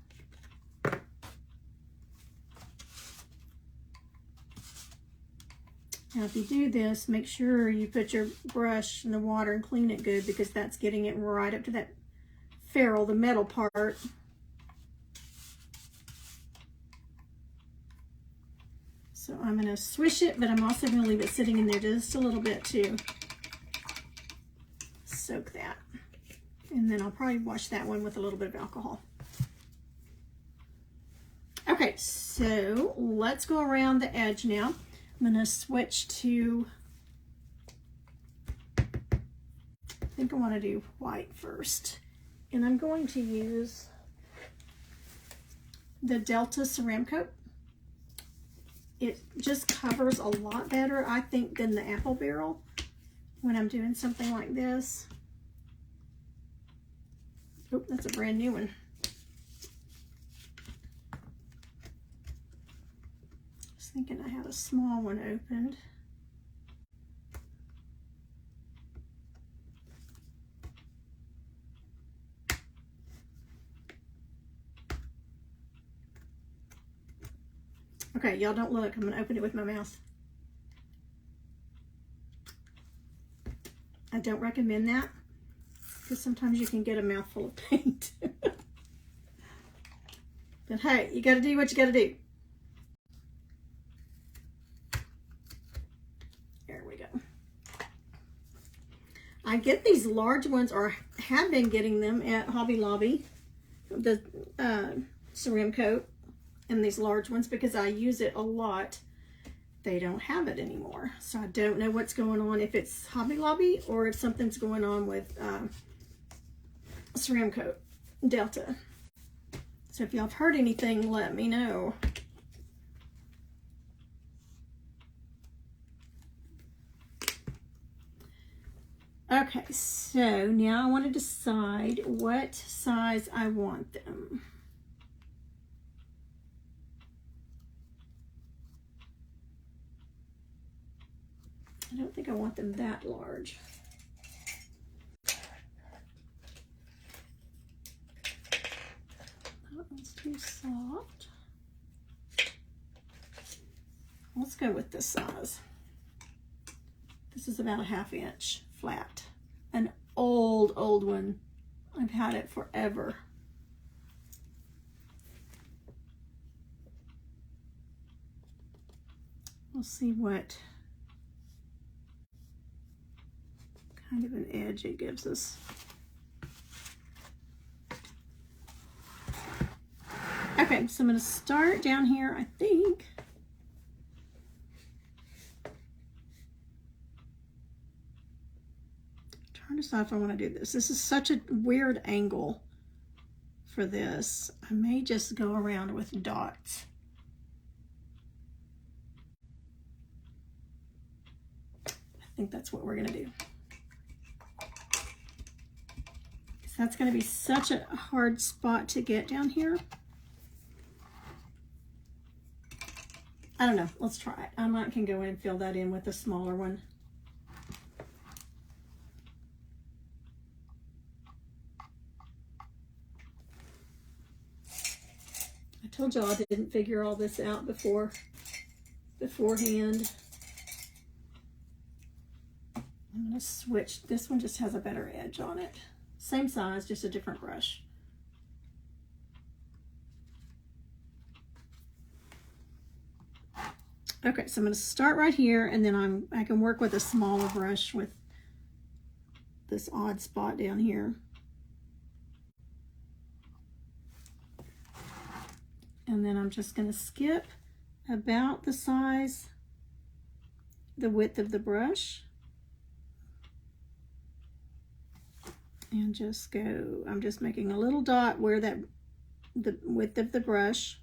Now, if you do this, make sure you put your brush in the water and clean it good, because that's getting it right up to that ferrule, the metal part. So I'm going to swish it, but I'm also going to leave it sitting in there just a little bit to soak that. And then I'll probably wash that one with a little bit of alcohol. Okay, so let's go around the edge now. I'm going to switch to, I think I want to do white first. And I'm going to use the Delta Ceramic Coat. it just covers a lot better, I think, than the apple barrel when I'm doing something like this. Oh, that's a brand new one. I was thinking I had a small one opened. Okay, y'all don't look. I'm going to open it with my mouth. I don't recommend that because sometimes you can get a mouthful of paint. But hey, you got to do what you got to do. There we go. I get these large ones, or have been getting them at Hobby Lobby, the ceramic coat, and these large ones because I use it a lot. They don't have it anymore, so I don't know what's going on, if it's Hobby Lobby or if something's going on with ceramic coat Delta. So if y'all have heard anything, let me know. Okay, so now I want to decide what size I want them. I don't think I want them that large. That one's too soft. Let's go with this size. This is about a 1/2 inch flat. An old one. I've had it forever. We'll see what kind of an edge it gives us. Okay, so I'm going to start down here, I think. Trying to decide if I want to do this. This is such a weird angle for this. I may just go around with dots. I think that's what we're going to do. That's going to be such a hard spot to get down here. I don't know. Let's try it. I might can go in and fill that in with a smaller one. I told y'all I didn't figure all this out beforehand. I'm going to switch. This one just has a better edge on it. Same size, just a different brush. Okay, so I'm going to start right here, and then I can work with a smaller brush with this odd spot down here. And then I'm just going to skip about the size, the width of the brush. And just go, I'm just making a little dot where the width of the brush.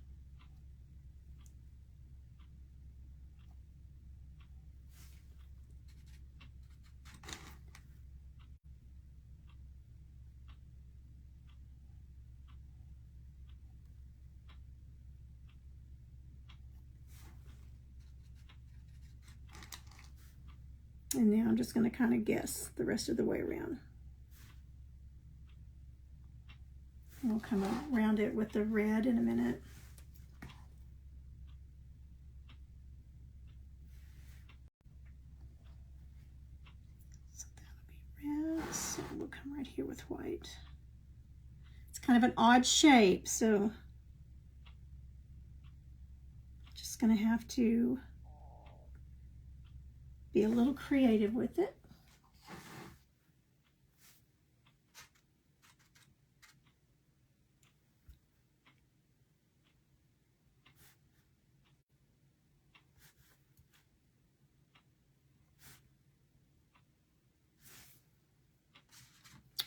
And now I'm just going to kind of guess the rest of the way around. We'll come around it with the red in a minute. So that'll be red. So we'll come right here with white. It's kind of an odd shape, so just going to have to be a little creative with it.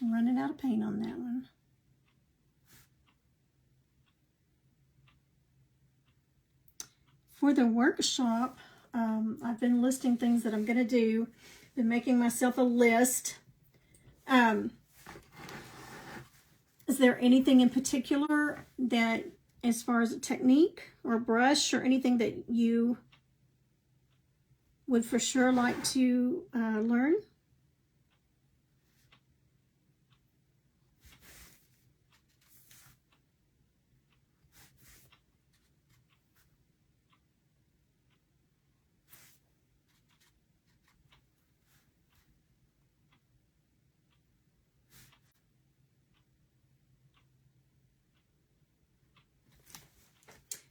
I'm running out of paint on that one. For the workshop, I've been listing things that I'm going to do. Been making myself a list. Is there anything in particular that, as far as a technique or brush or anything that you would for sure like to learn?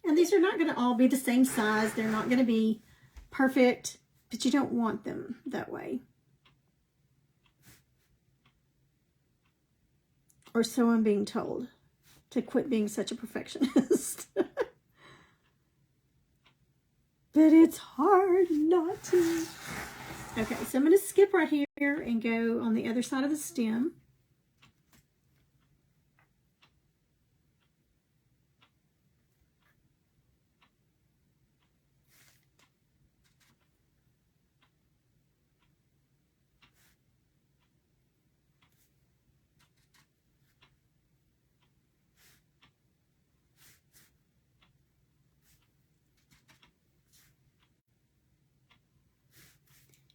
And these are not going to all be the same size. They're not going to be perfect, but you don't want them that way. Or so I'm being told, to quit being such a perfectionist. But it's hard not to. Okay, so I'm going to skip right here and go on the other side of the stem.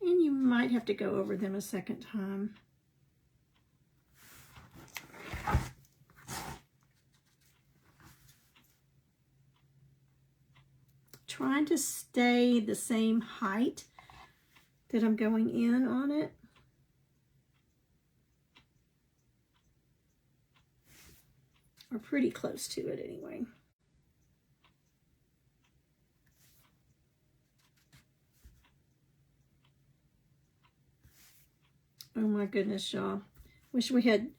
And you might have to go over them a second time. Trying to stay the same height that I'm going in on it. Or pretty close to it anyway. Oh my goodness, y'all. Wish we had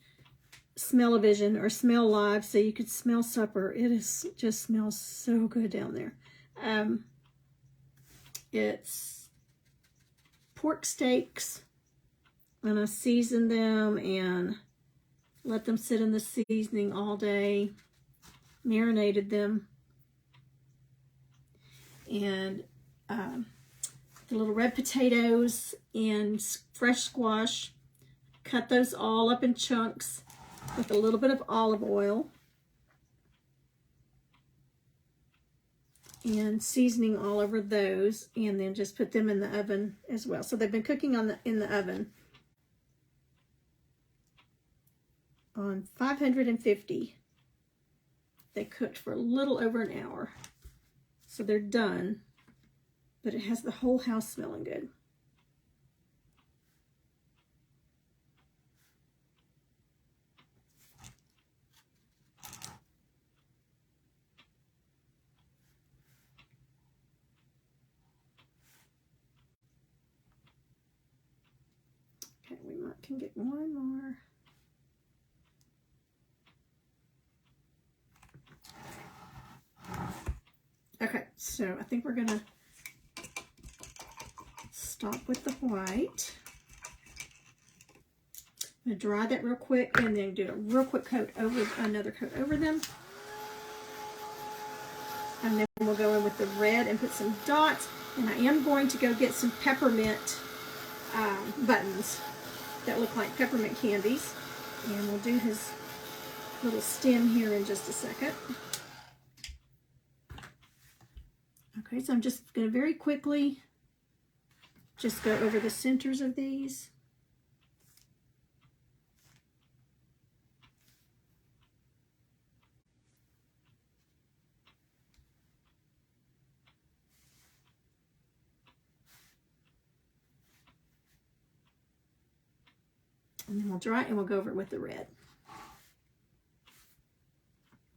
smell-o-vision or smell live so you could smell supper. It is just smells so good down there. It's pork steaks, and I seasoned them and let them sit in the seasoning all day, marinated them, and the little red potatoes and fresh squash, cut those all up in chunks with a little bit of olive oil and seasoning all over those, and then just put them in the oven as well. So they've been cooking in the oven on 550. They cooked for a little over an hour. So they're done, but it has the whole house smelling good. Okay, we can get one more. Okay, so I think we're gonna stop with the white. I'm gonna dry that real quick and then do a real quick coat over, another coat over them. And then we'll go in with the red and put some dots. And I am going to go get some peppermint buttons that look like peppermint candies. And we'll do his little stem here in just a second. Okay, so I'm just going to very quickly just go over the centers of these. And then we'll dry it and we'll go over it with the red.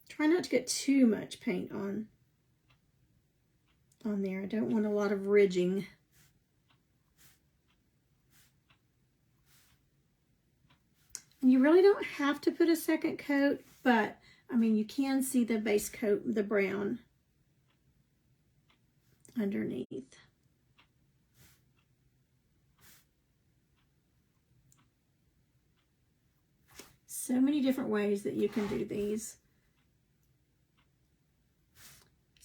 Try not to get too much paint on there. I don't want a lot of ridging. And you really don't have to put a second coat, but I mean, you can see the base coat, the brown underneath. So many different ways that you can do these.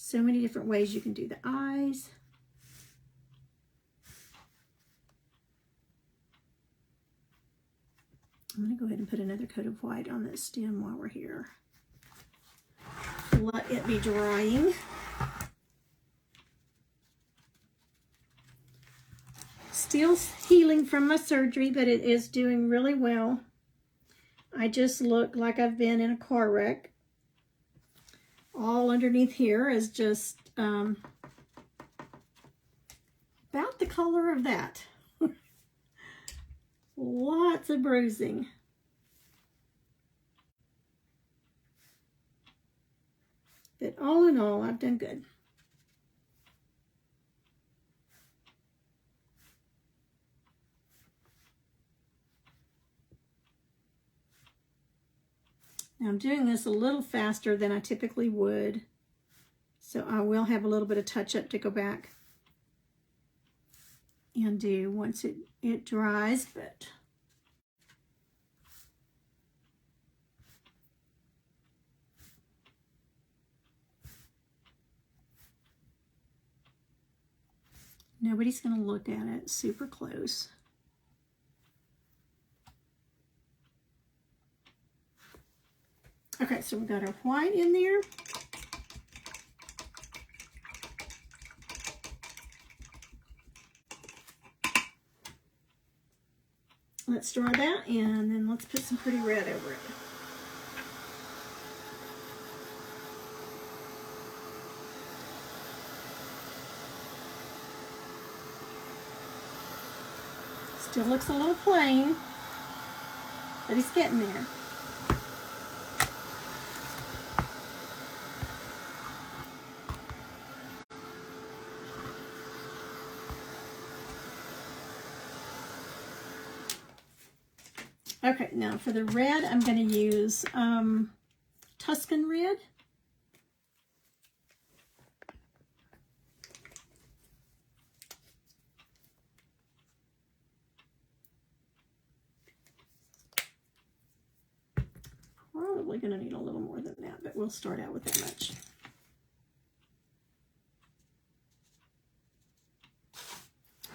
So many different ways you can do the eyes. I'm going to go ahead and put another coat of white on this stem while we're here. Let it be drying. Still healing from my surgery, but it is doing really well. I just look like I've been in a car wreck. All underneath here is just about the color of that. Lots of bruising. But all in all, I've done good. Now I'm doing this a little faster than I typically would, so I will have a little bit of touch-up to go back and do once it dries, but nobody's going to look at it super close. Okay, so we've got our white in there. Let's dry that, and then let's put some pretty red over it. Still looks a little plain, but it's getting there. Okay, now for the red, I'm going to use Tuscan red. Probably going to need a little more than that, but we'll start out with that much.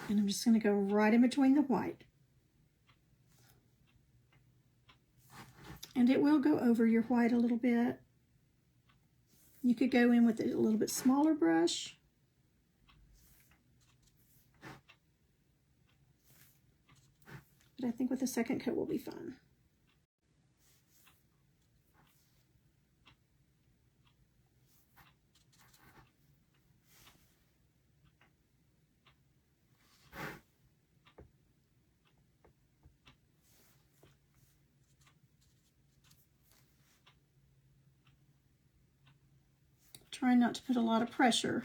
And I'm just going to go right in between the white. And it will go over your white a little bit. You could go in with a little bit smaller brush. But I think with the second coat will be fine. Try not to put a lot of pressure.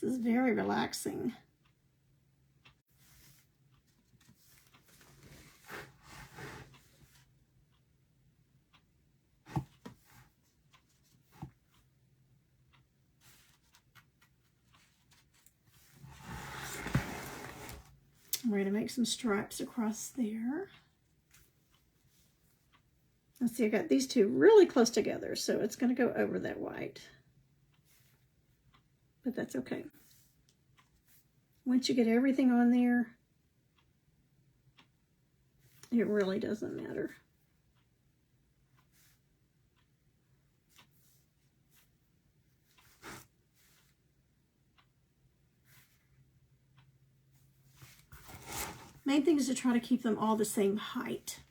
This is very relaxing. I'm ready to make some stripes across there. Let's see, I got these two really close together, so it's going to go over that white. But that's okay. Once you get everything on there, it really doesn't matter. Main thing is to try to keep them all the same height.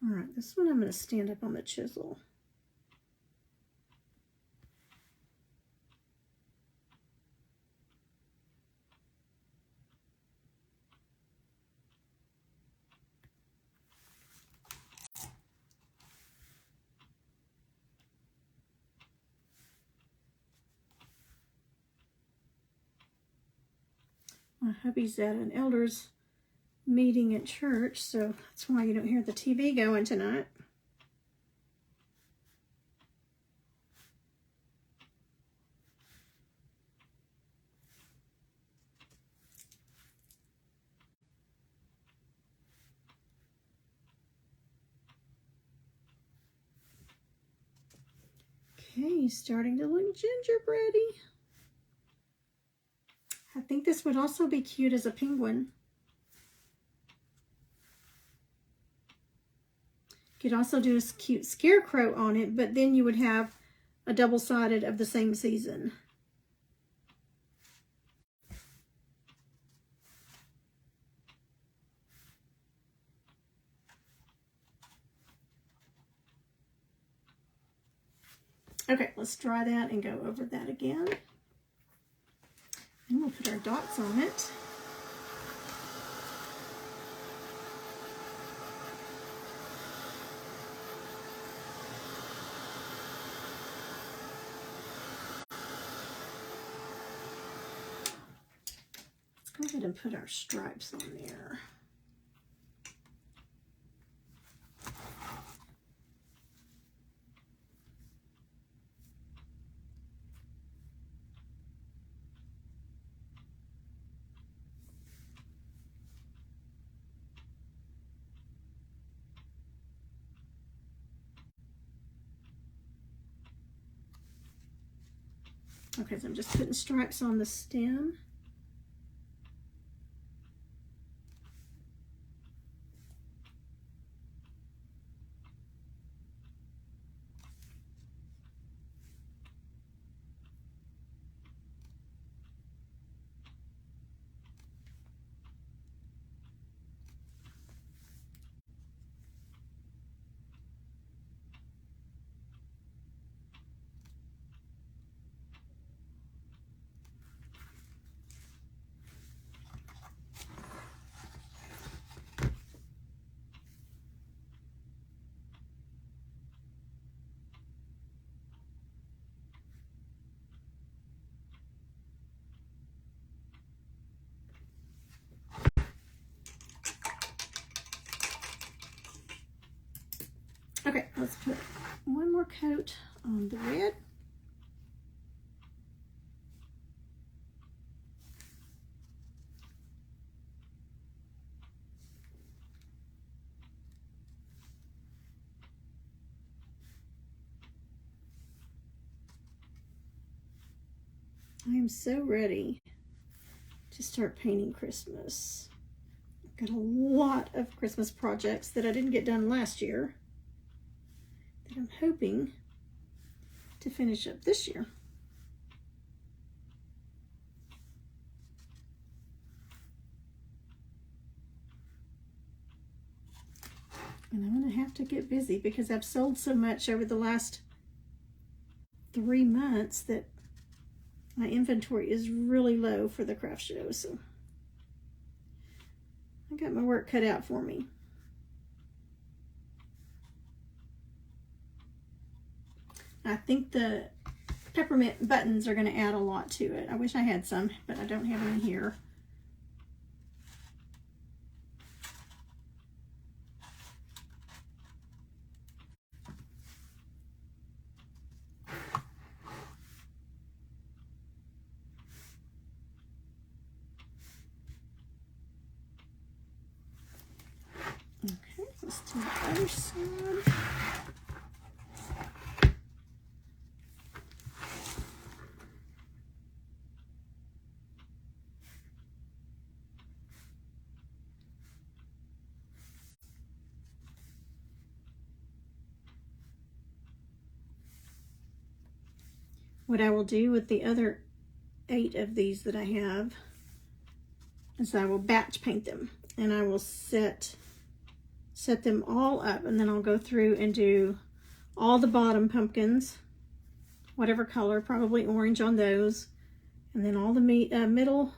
All right, this one I'm going to stand up on the chisel. My hubby's at an elders meeting at church, so that's why you don't hear the TV going tonight. Okay, starting to look gingerbready. I think this would also be cute as a penguin. You could also do a cute scarecrow on it, but then you would have a double-sided of the same season. Okay, let's dry that and go over that again. And we'll put our dots on it. Let's go ahead and put our stripes on there. Okay, so I'm just putting stripes on the stem. Okay, let's put one more coat on the red. I am so ready to start painting Christmas. I've got a lot of Christmas projects that I didn't get done last year that I'm hoping to finish up this year. And I'm going to have to get busy because I've sold so much over the last 3 months that my inventory is really low for the craft show. So I got my work cut out for me. I think the peppermint buttons are going to add a lot to it. I wish I had some, but I don't have any here. Okay, let's do the other side. What I will do with the other 8 of these that I have is I will batch paint them, and I will set them all up, and then I'll go through and do all the bottom pumpkins, whatever color, probably orange on those, and then all the middle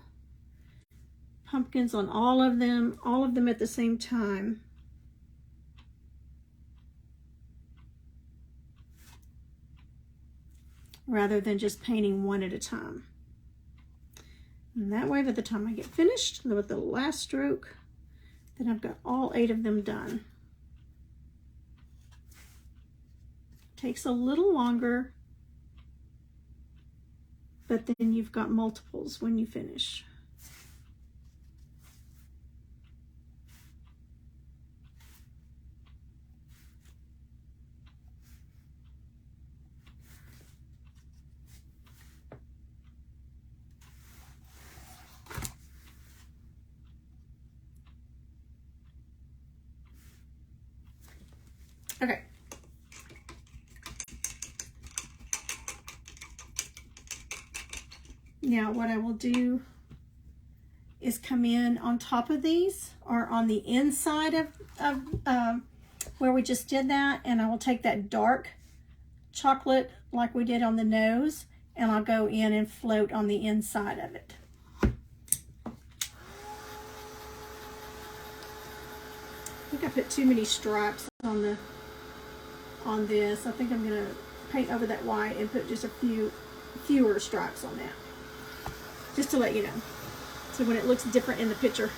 pumpkins on all of them at the same time. Rather than just painting one at a time. And that way, by the time I get finished with the last stroke, then I've got all 8 of them done. Takes a little longer, but then you've got multiples when you finish. Okay. Now what I will do is come in on top of these or on the inside of where we just did that, and I will take that dark chocolate like we did on the nose, and I'll go in and float on the inside of it. I think I put too many stripes on this. I think I'm gonna paint over that white and put just a fewer stripes on that, just to let you know, so when it looks different in the picture.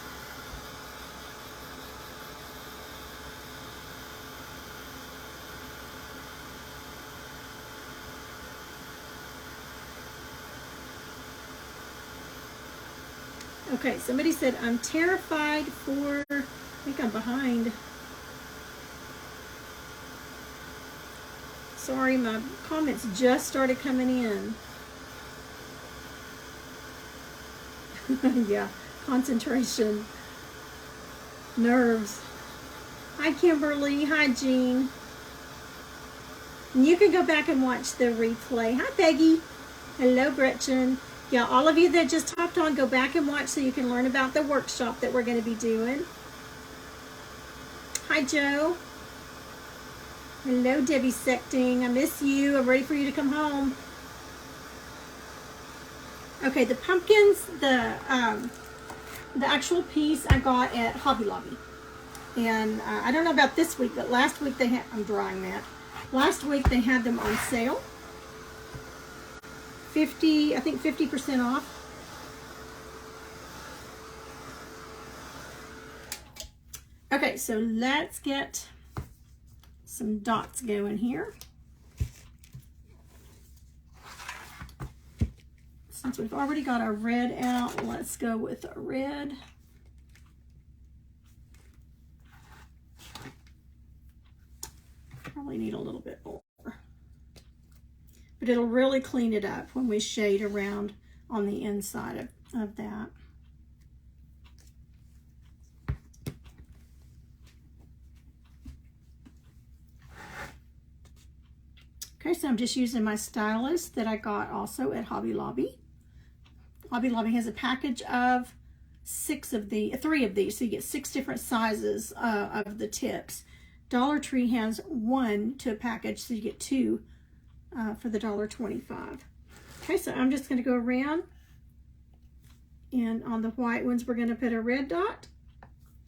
Okay, somebody said I'm terrified for, I think I'm behind. Sorry, my comments just started coming in. Yeah, concentration, nerves. Hi, Kimberly. Hi, Jean. And you can go back and watch the replay. Hi, Peggy. Hello, Gretchen. Yeah, all of you that just hopped on, go back and watch so you can learn about the workshop that we're going to be doing. Hi, Joe. Hello, Debbie Secting. I miss you. I'm ready for you to come home. Okay, the pumpkins, the actual piece I got at Hobby Lobby. And I don't know about this week, but last week they had, I'm drawing that. Last week they had them on sale. I think 50% off. Okay, so let's get some dots going here. Since we've already got our red out, let's go with our red. Probably need a little bit more. But it'll really clean it up when we shade around on the inside of that. Okay, so I'm just using my stylus that I got also at Hobby Lobby. Hobby Lobby has a package of 3 of these, so you get 6 different sizes of the tips. Dollar Tree has 1 to a package, so you get 2 for the $1.25. Okay, so I'm just going to go around, and on the white ones we're going to put a red dot,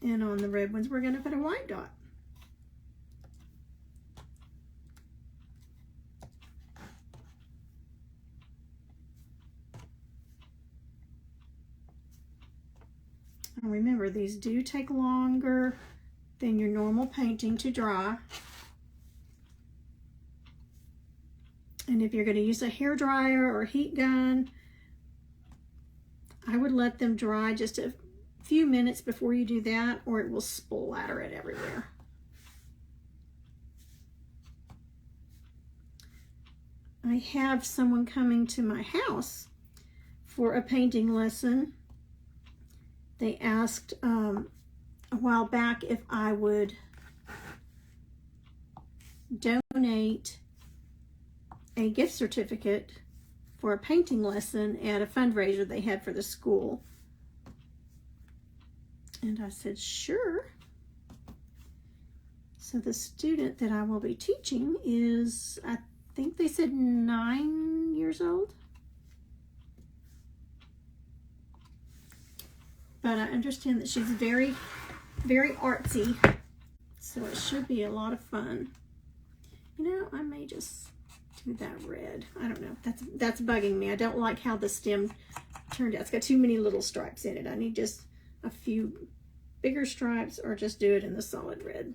and on the red ones we're going to put a white dot. And remember, these do take longer than your normal painting to dry. And if you're going to use a hair dryer or heat gun, I would let them dry just a few minutes before you do that, or it will splatter it everywhere. I have someone coming to my house for a painting lesson. They asked a while back if I would donate a gift certificate for a painting lesson at a fundraiser they had for the school. And I said, sure. So the student that I will be teaching is, I think they said 9 years old. But I understand that she's very, very artsy, so it should be a lot of fun. You know, I may just do that red. I don't know. That's bugging me. I don't like how the stem turned out. It's got too many little stripes in it. I need just a few bigger stripes, or just do it in the solid red.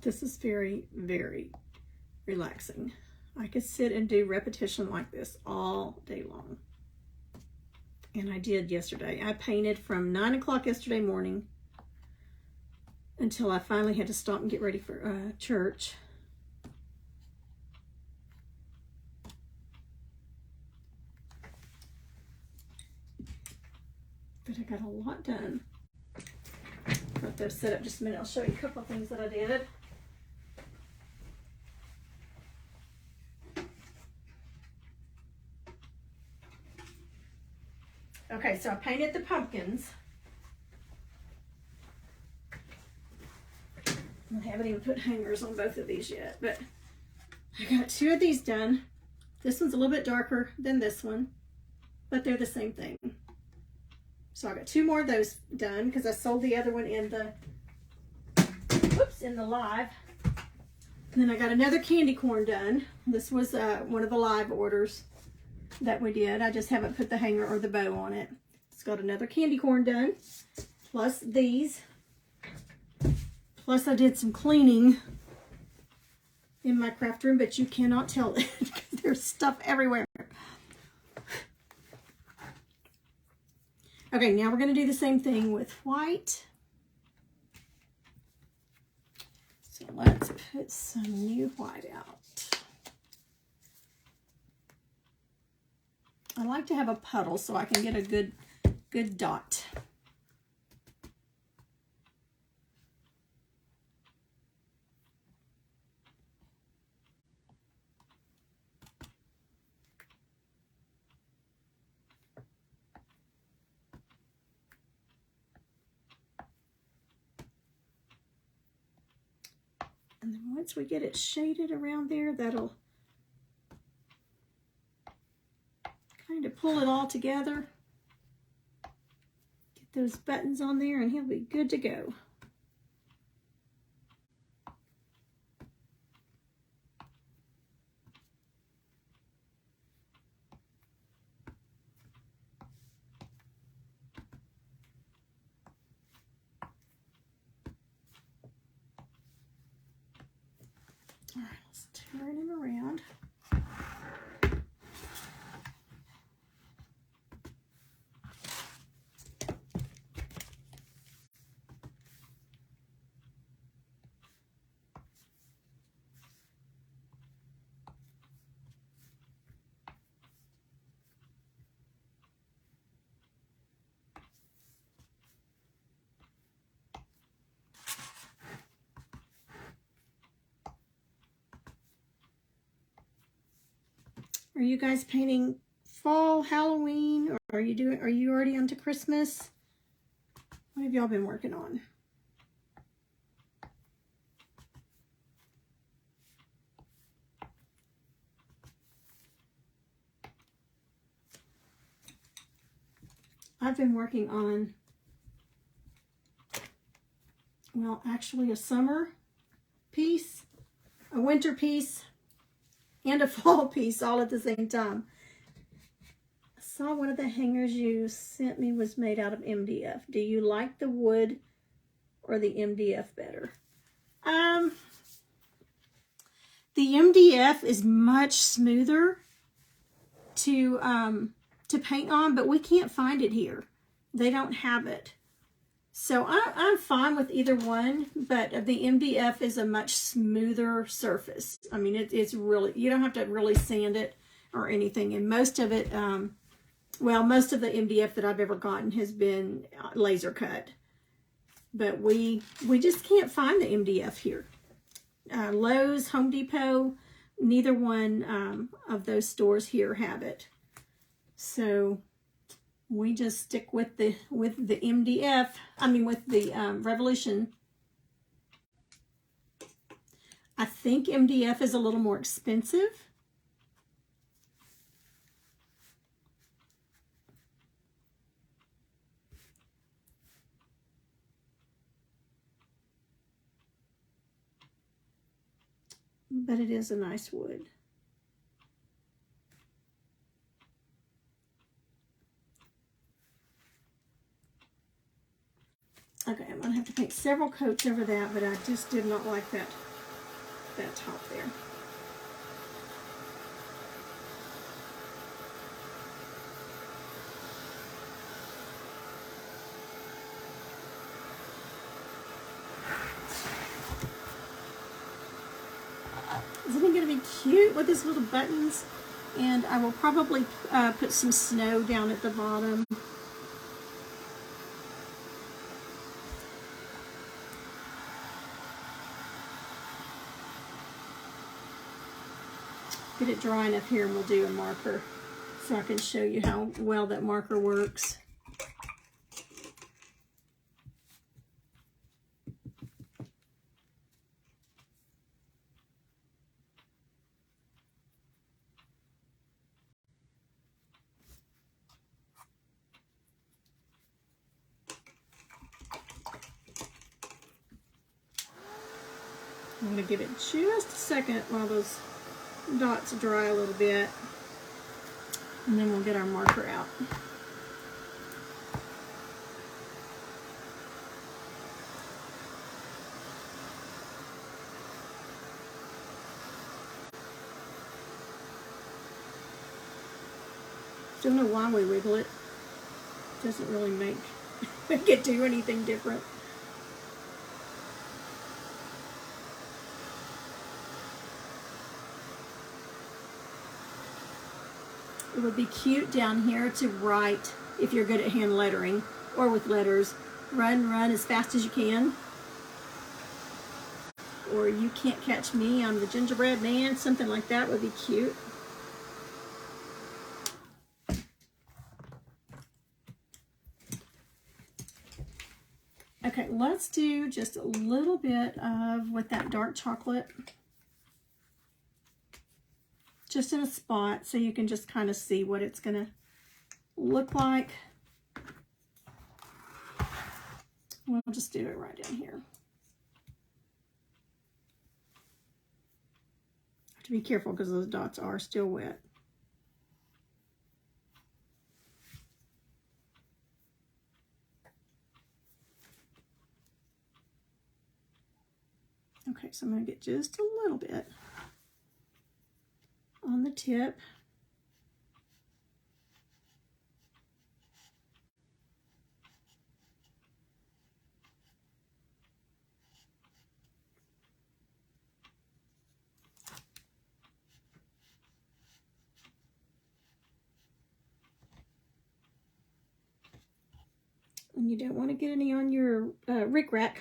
This is very, very relaxing. I could sit and do repetition like this all day long. And I did yesterday. I painted from 9 o'clock yesterday morning until I finally had to stop and get ready for church. But I got a lot done. Let those set up just a minute. I'll show you a couple of things that I did. Okay, so I painted the pumpkins. I haven't even put hangers on both of these yet, but I got 2 of these done. This one's a little bit darker than this one, but they're the same thing. So I got 2 more of those done because I sold the other one in the, in the live. And then I got another candy corn done. This was one of the live orders that we did. I just haven't put the hanger or the bow on it. It's got another candy corn done, plus these. Plus I did some cleaning in my craft room, but you cannot tell it because there's stuff everywhere. Okay, now we're going to do the same thing with white. So let's put some new white out. I like to have a puddle so I can get a good dot. And then once we get it shaded around there, that'll kind of pull it all together. Get those buttons on there and he'll be good to go. All right, let's turn him around. Are you guys painting fall, Halloween, or are you already onto Christmas? What have y'all been working on? I've been working on, well, actually a summer piece, a winter piece, and a fall piece all at the same time. I saw one of the hangers you sent me was made out of MDF. Do you like the wood or the MDF better? The MDF is much smoother to paint on, but we can't find it here. They don't have it. So I'm fine with either one, but the MDF is a much smoother surface. I mean, it's really, you don't have to really sand it or anything. And most of it, well, most of the MDF that I've ever gotten has been laser cut. But we just can't find the MDF here. Lowe's, Home Depot, neither one of those stores here have it. So we just stick with the MDF. I mean, with the Revolution. I think MDF is a little more expensive. but it is a nice wood. Okay, I'm gonna have to paint several coats over that, but I just did not like that top there. Isn't it going to be cute with these little buttons? And I will probably put some snow down at the bottom. Get it dry enough here and we'll do a marker so I can show you how well that marker works. I'm going to give it just a second while those dots dry a little bit, and then we'll get our marker out. Don't know why we wiggle it. Doesn't really make it do anything different. It would be cute down here to write, if you're good at hand lettering or with letters, run as fast as you can. Or you can't catch me, I'm the gingerbread man, something like that would be cute. Okay, let's do just a little bit of with that dark chocolate. Just in a spot so you can just kind of see what it's going to look like. We'll just do it right down here. Have to be careful because those dots are still wet. Okay, so I'm going to get just a little bit on the tip. And you don't want to get any on your rickrack.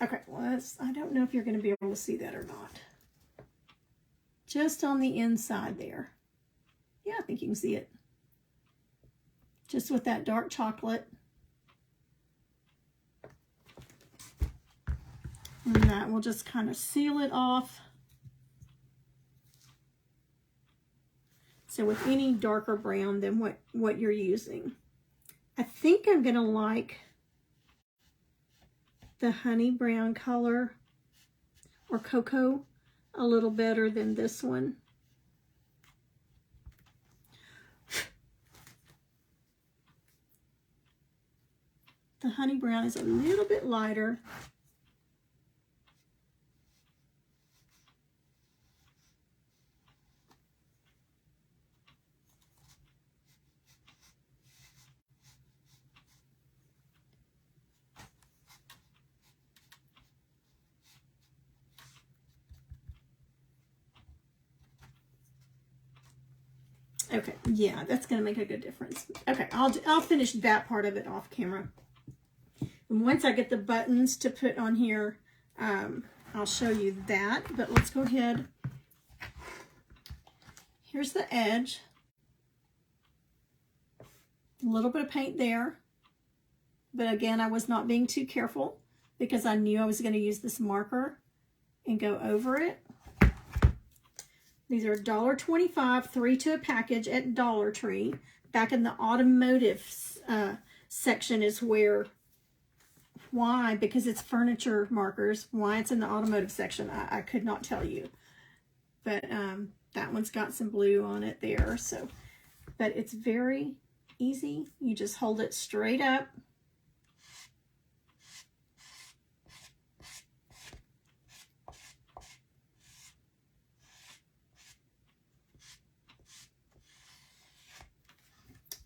Okay, well, I don't know if you're going to be able to see that or not. Just on the inside there. Yeah, I think you can see it. Just with that dark chocolate. And that will just kind of seal it off. So with any darker brown than what you're using. I think I'm going to like the honey brown color or cocoa a little better than this one. The honey brown is a little bit lighter. Okay, yeah, that's going to make a good difference. Okay, I'll finish that part of it off camera. And once I get the buttons to put on here, I'll show you that. But let's go ahead. Here's the edge. A little bit of paint there. But again, I was not being too careful because I knew I was going to use this marker and go over it. These are $1.25, 3 to a package at Dollar Tree. Back in the automotive section is where why, because it's furniture markers, why it's in the automotive section, I could not tell you. But that one's got some blue on it there. So, but it's very easy. You just hold it straight up.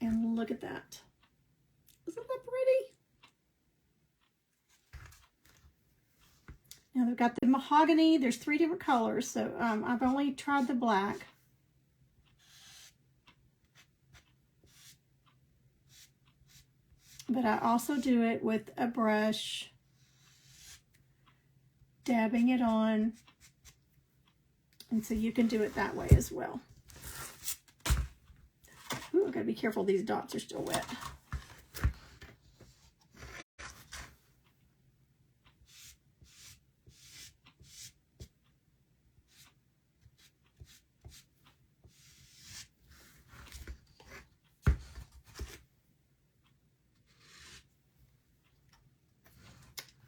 And look at that. Isn't that pretty? Now they've got the mahogany. There's 3 different colors. So I've only tried the black. But I also do it with a brush, dabbing it on. And so you can do it that way as well. Ooh, I've got to be careful, these dots are still wet.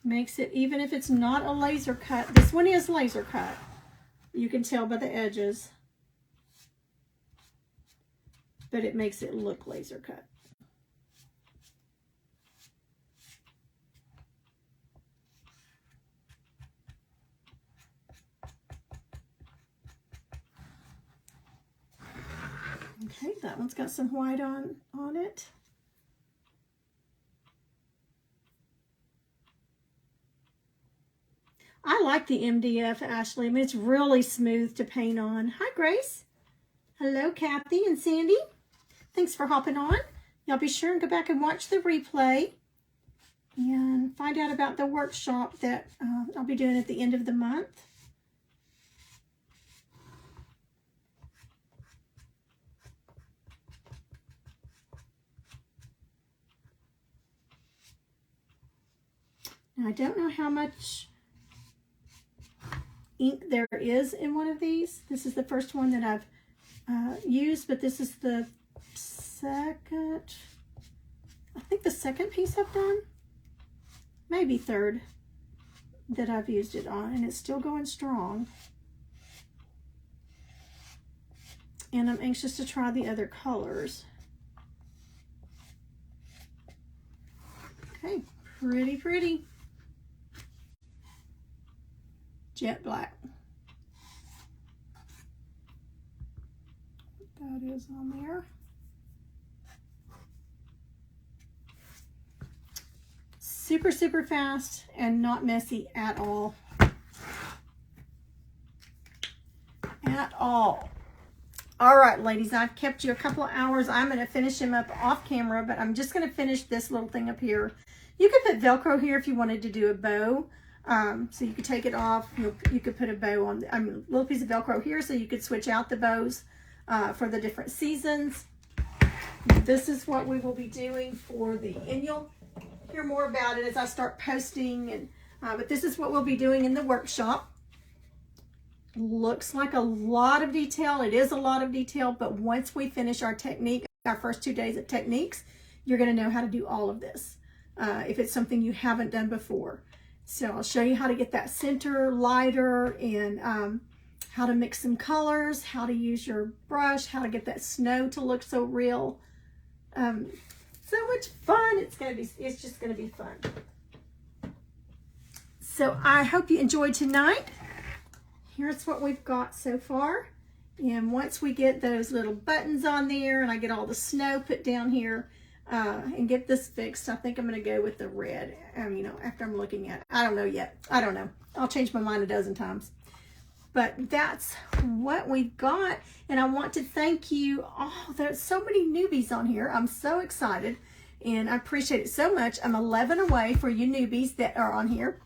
Makes it, even if it's not a laser cut, this one is laser cut. You can tell by the edges. But it makes it look laser cut. Okay, that one's got some white on it. I like the MDF, Ashley. I mean, it's really smooth to paint on. Hi, Grace. Hello, Kathy and Sandy. Thanks for hopping on. Y'all be sure and go back and watch the replay and find out about the workshop that I'll be doing at the end of the month. Now, I don't know how much ink there is in one of these. This is the first one that I've used, but this is the second, I think the second piece I've done, maybe third, that I've used it on, and it's still going strong. And I'm anxious to try the other colors. Okay, pretty, pretty. Jet black. That is on there. Super, super fast and not messy at all. At all. All right, ladies, I've kept you a couple of hours. I'm going to finish him up off camera, but I'm just going to finish this little thing up here. You could put Velcro here if you wanted to do a bow. So you could take it off. You could put a bow on, a little piece of Velcro here so you could switch out the bows for the different seasons. This is what we will be doing for the, and you'll hear more about it as I start posting. And but this is what we'll be doing in the workshop. Looks like a lot of detail. It is a lot of detail, but once we finish our technique, our first 2 days of techniques, you're going to know how to do all of this if it's something you haven't done before. So I'll show you how to get that center lighter, and how to mix some colors, how to use your brush, how to get that snow to look so real. So much fun. It's just gonna be fun. So I hope you enjoyed tonight. Here's what we've got so far. And once we get those little buttons on there and I get all the snow put down here, and get this fixed, I think I'm going to go with the red, you know, after I'm looking at it. I don't know yet. I don't know. I'll change my mind a dozen times. But that's what we've got. And I want to thank you. Oh, there's so many newbies on here. I'm so excited. And I appreciate it so much. I'm 11 away for you newbies that are on here.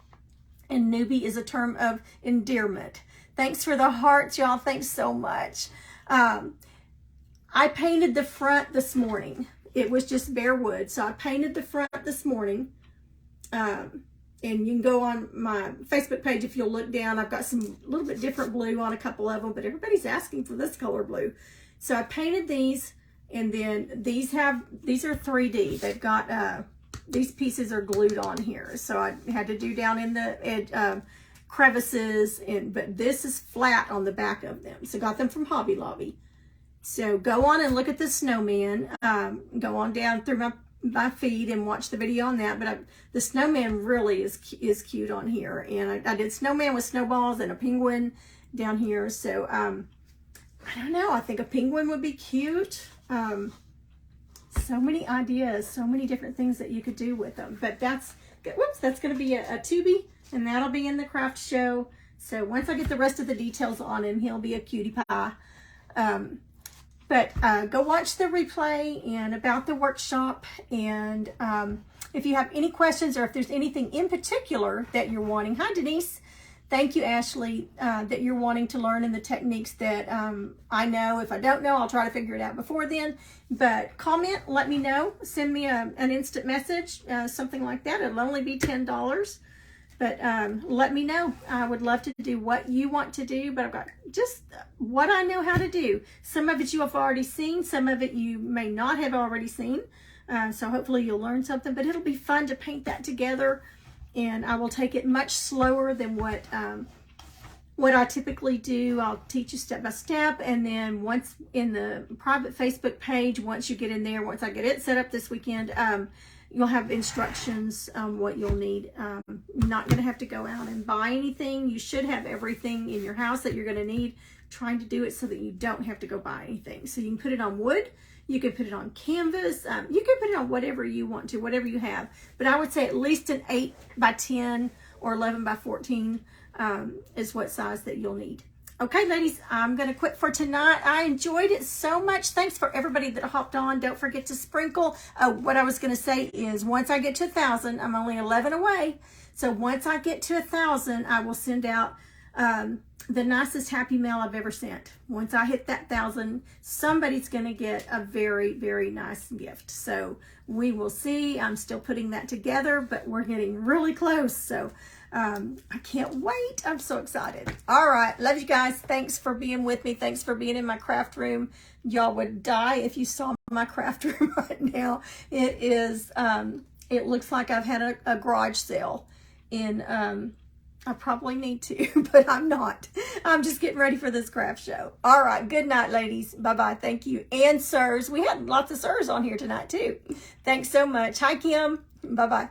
And newbie is a term of endearment. Thanks for the hearts, y'all. Thanks so much. I painted the front this morning. It was just bare wood. So I painted the front this morning. And you can go on my Facebook page if you'll look down. I've got some little bit different blue on a couple of them, but everybody's asking for this color blue. So I painted these, and then these are 3D. They've got these pieces are glued on here. So I had to do down in the crevices, but this is flat on the back of them. So got them from Hobby Lobby. So go on and look at the snowman. Go on down through my feed and watch the video on that. But the snowman really is cute on here. And I did snowman with snowballs and a penguin down here. So I don't know. I think a penguin would be cute. So many ideas, so many different things that you could do with them. But that's going to be a Tubi, and that'll be in the craft show. So once I get the rest of the details on him, he'll be a cutie pie. But go watch the replay and about the workshop. And if you have any questions or if there's anything in particular that you're wanting. Hi, Denise. Thank you, Ashley, that you're wanting to learn in the techniques that I know. If I don't know, I'll try to figure it out before then. But comment, let me know. Send me an instant message, something like that. It'll only be $10. But let me know. I would love to do what you want to do, but I've got just what I know how to do. Some of it you have already seen. Some of it you may not have already seen. So hopefully you'll learn something, but it'll be fun to paint that together. And I will take it much slower than what I typically do. I'll teach you step by step. And then once in the private Facebook page, once you get in there, once I get it set up this weekend, you'll have instructions on what you'll need. You're not going to have to go out and buy anything. You should have everything in your house that you're going to need. Trying to do it so that you don't have to go buy anything. So you can put it on wood. You can put it on canvas. You can put it on whatever you want to, whatever you have. But I would say at least an 8 by 10 or 11 by 14 is what size that you'll need. Okay, ladies, I'm going to quit for tonight. I enjoyed it so much. Thanks for everybody that hopped on. Don't forget to sprinkle. What I was going to say is once I get to 1,000, I'm only 11 away. So once I get to 1,000, I will send out the nicest happy mail I've ever sent. Once I hit that 1,000, somebody's going to get a very, very nice gift. So we will see. I'm still putting that together, but we're getting really close. So I can't wait. I'm so excited. All right. Love you guys. Thanks for being with me. Thanks for being in my craft room. Y'all would die if you saw my craft room right now. It is, it looks like I've had a garage sale in, I probably need to, but I'm not. I'm just getting ready for this craft show. All right. Good night, ladies. Bye-bye. Thank you. And sirs. We had lots of sirs on here tonight, too. Thanks so much. Hi, Kim. Bye-bye.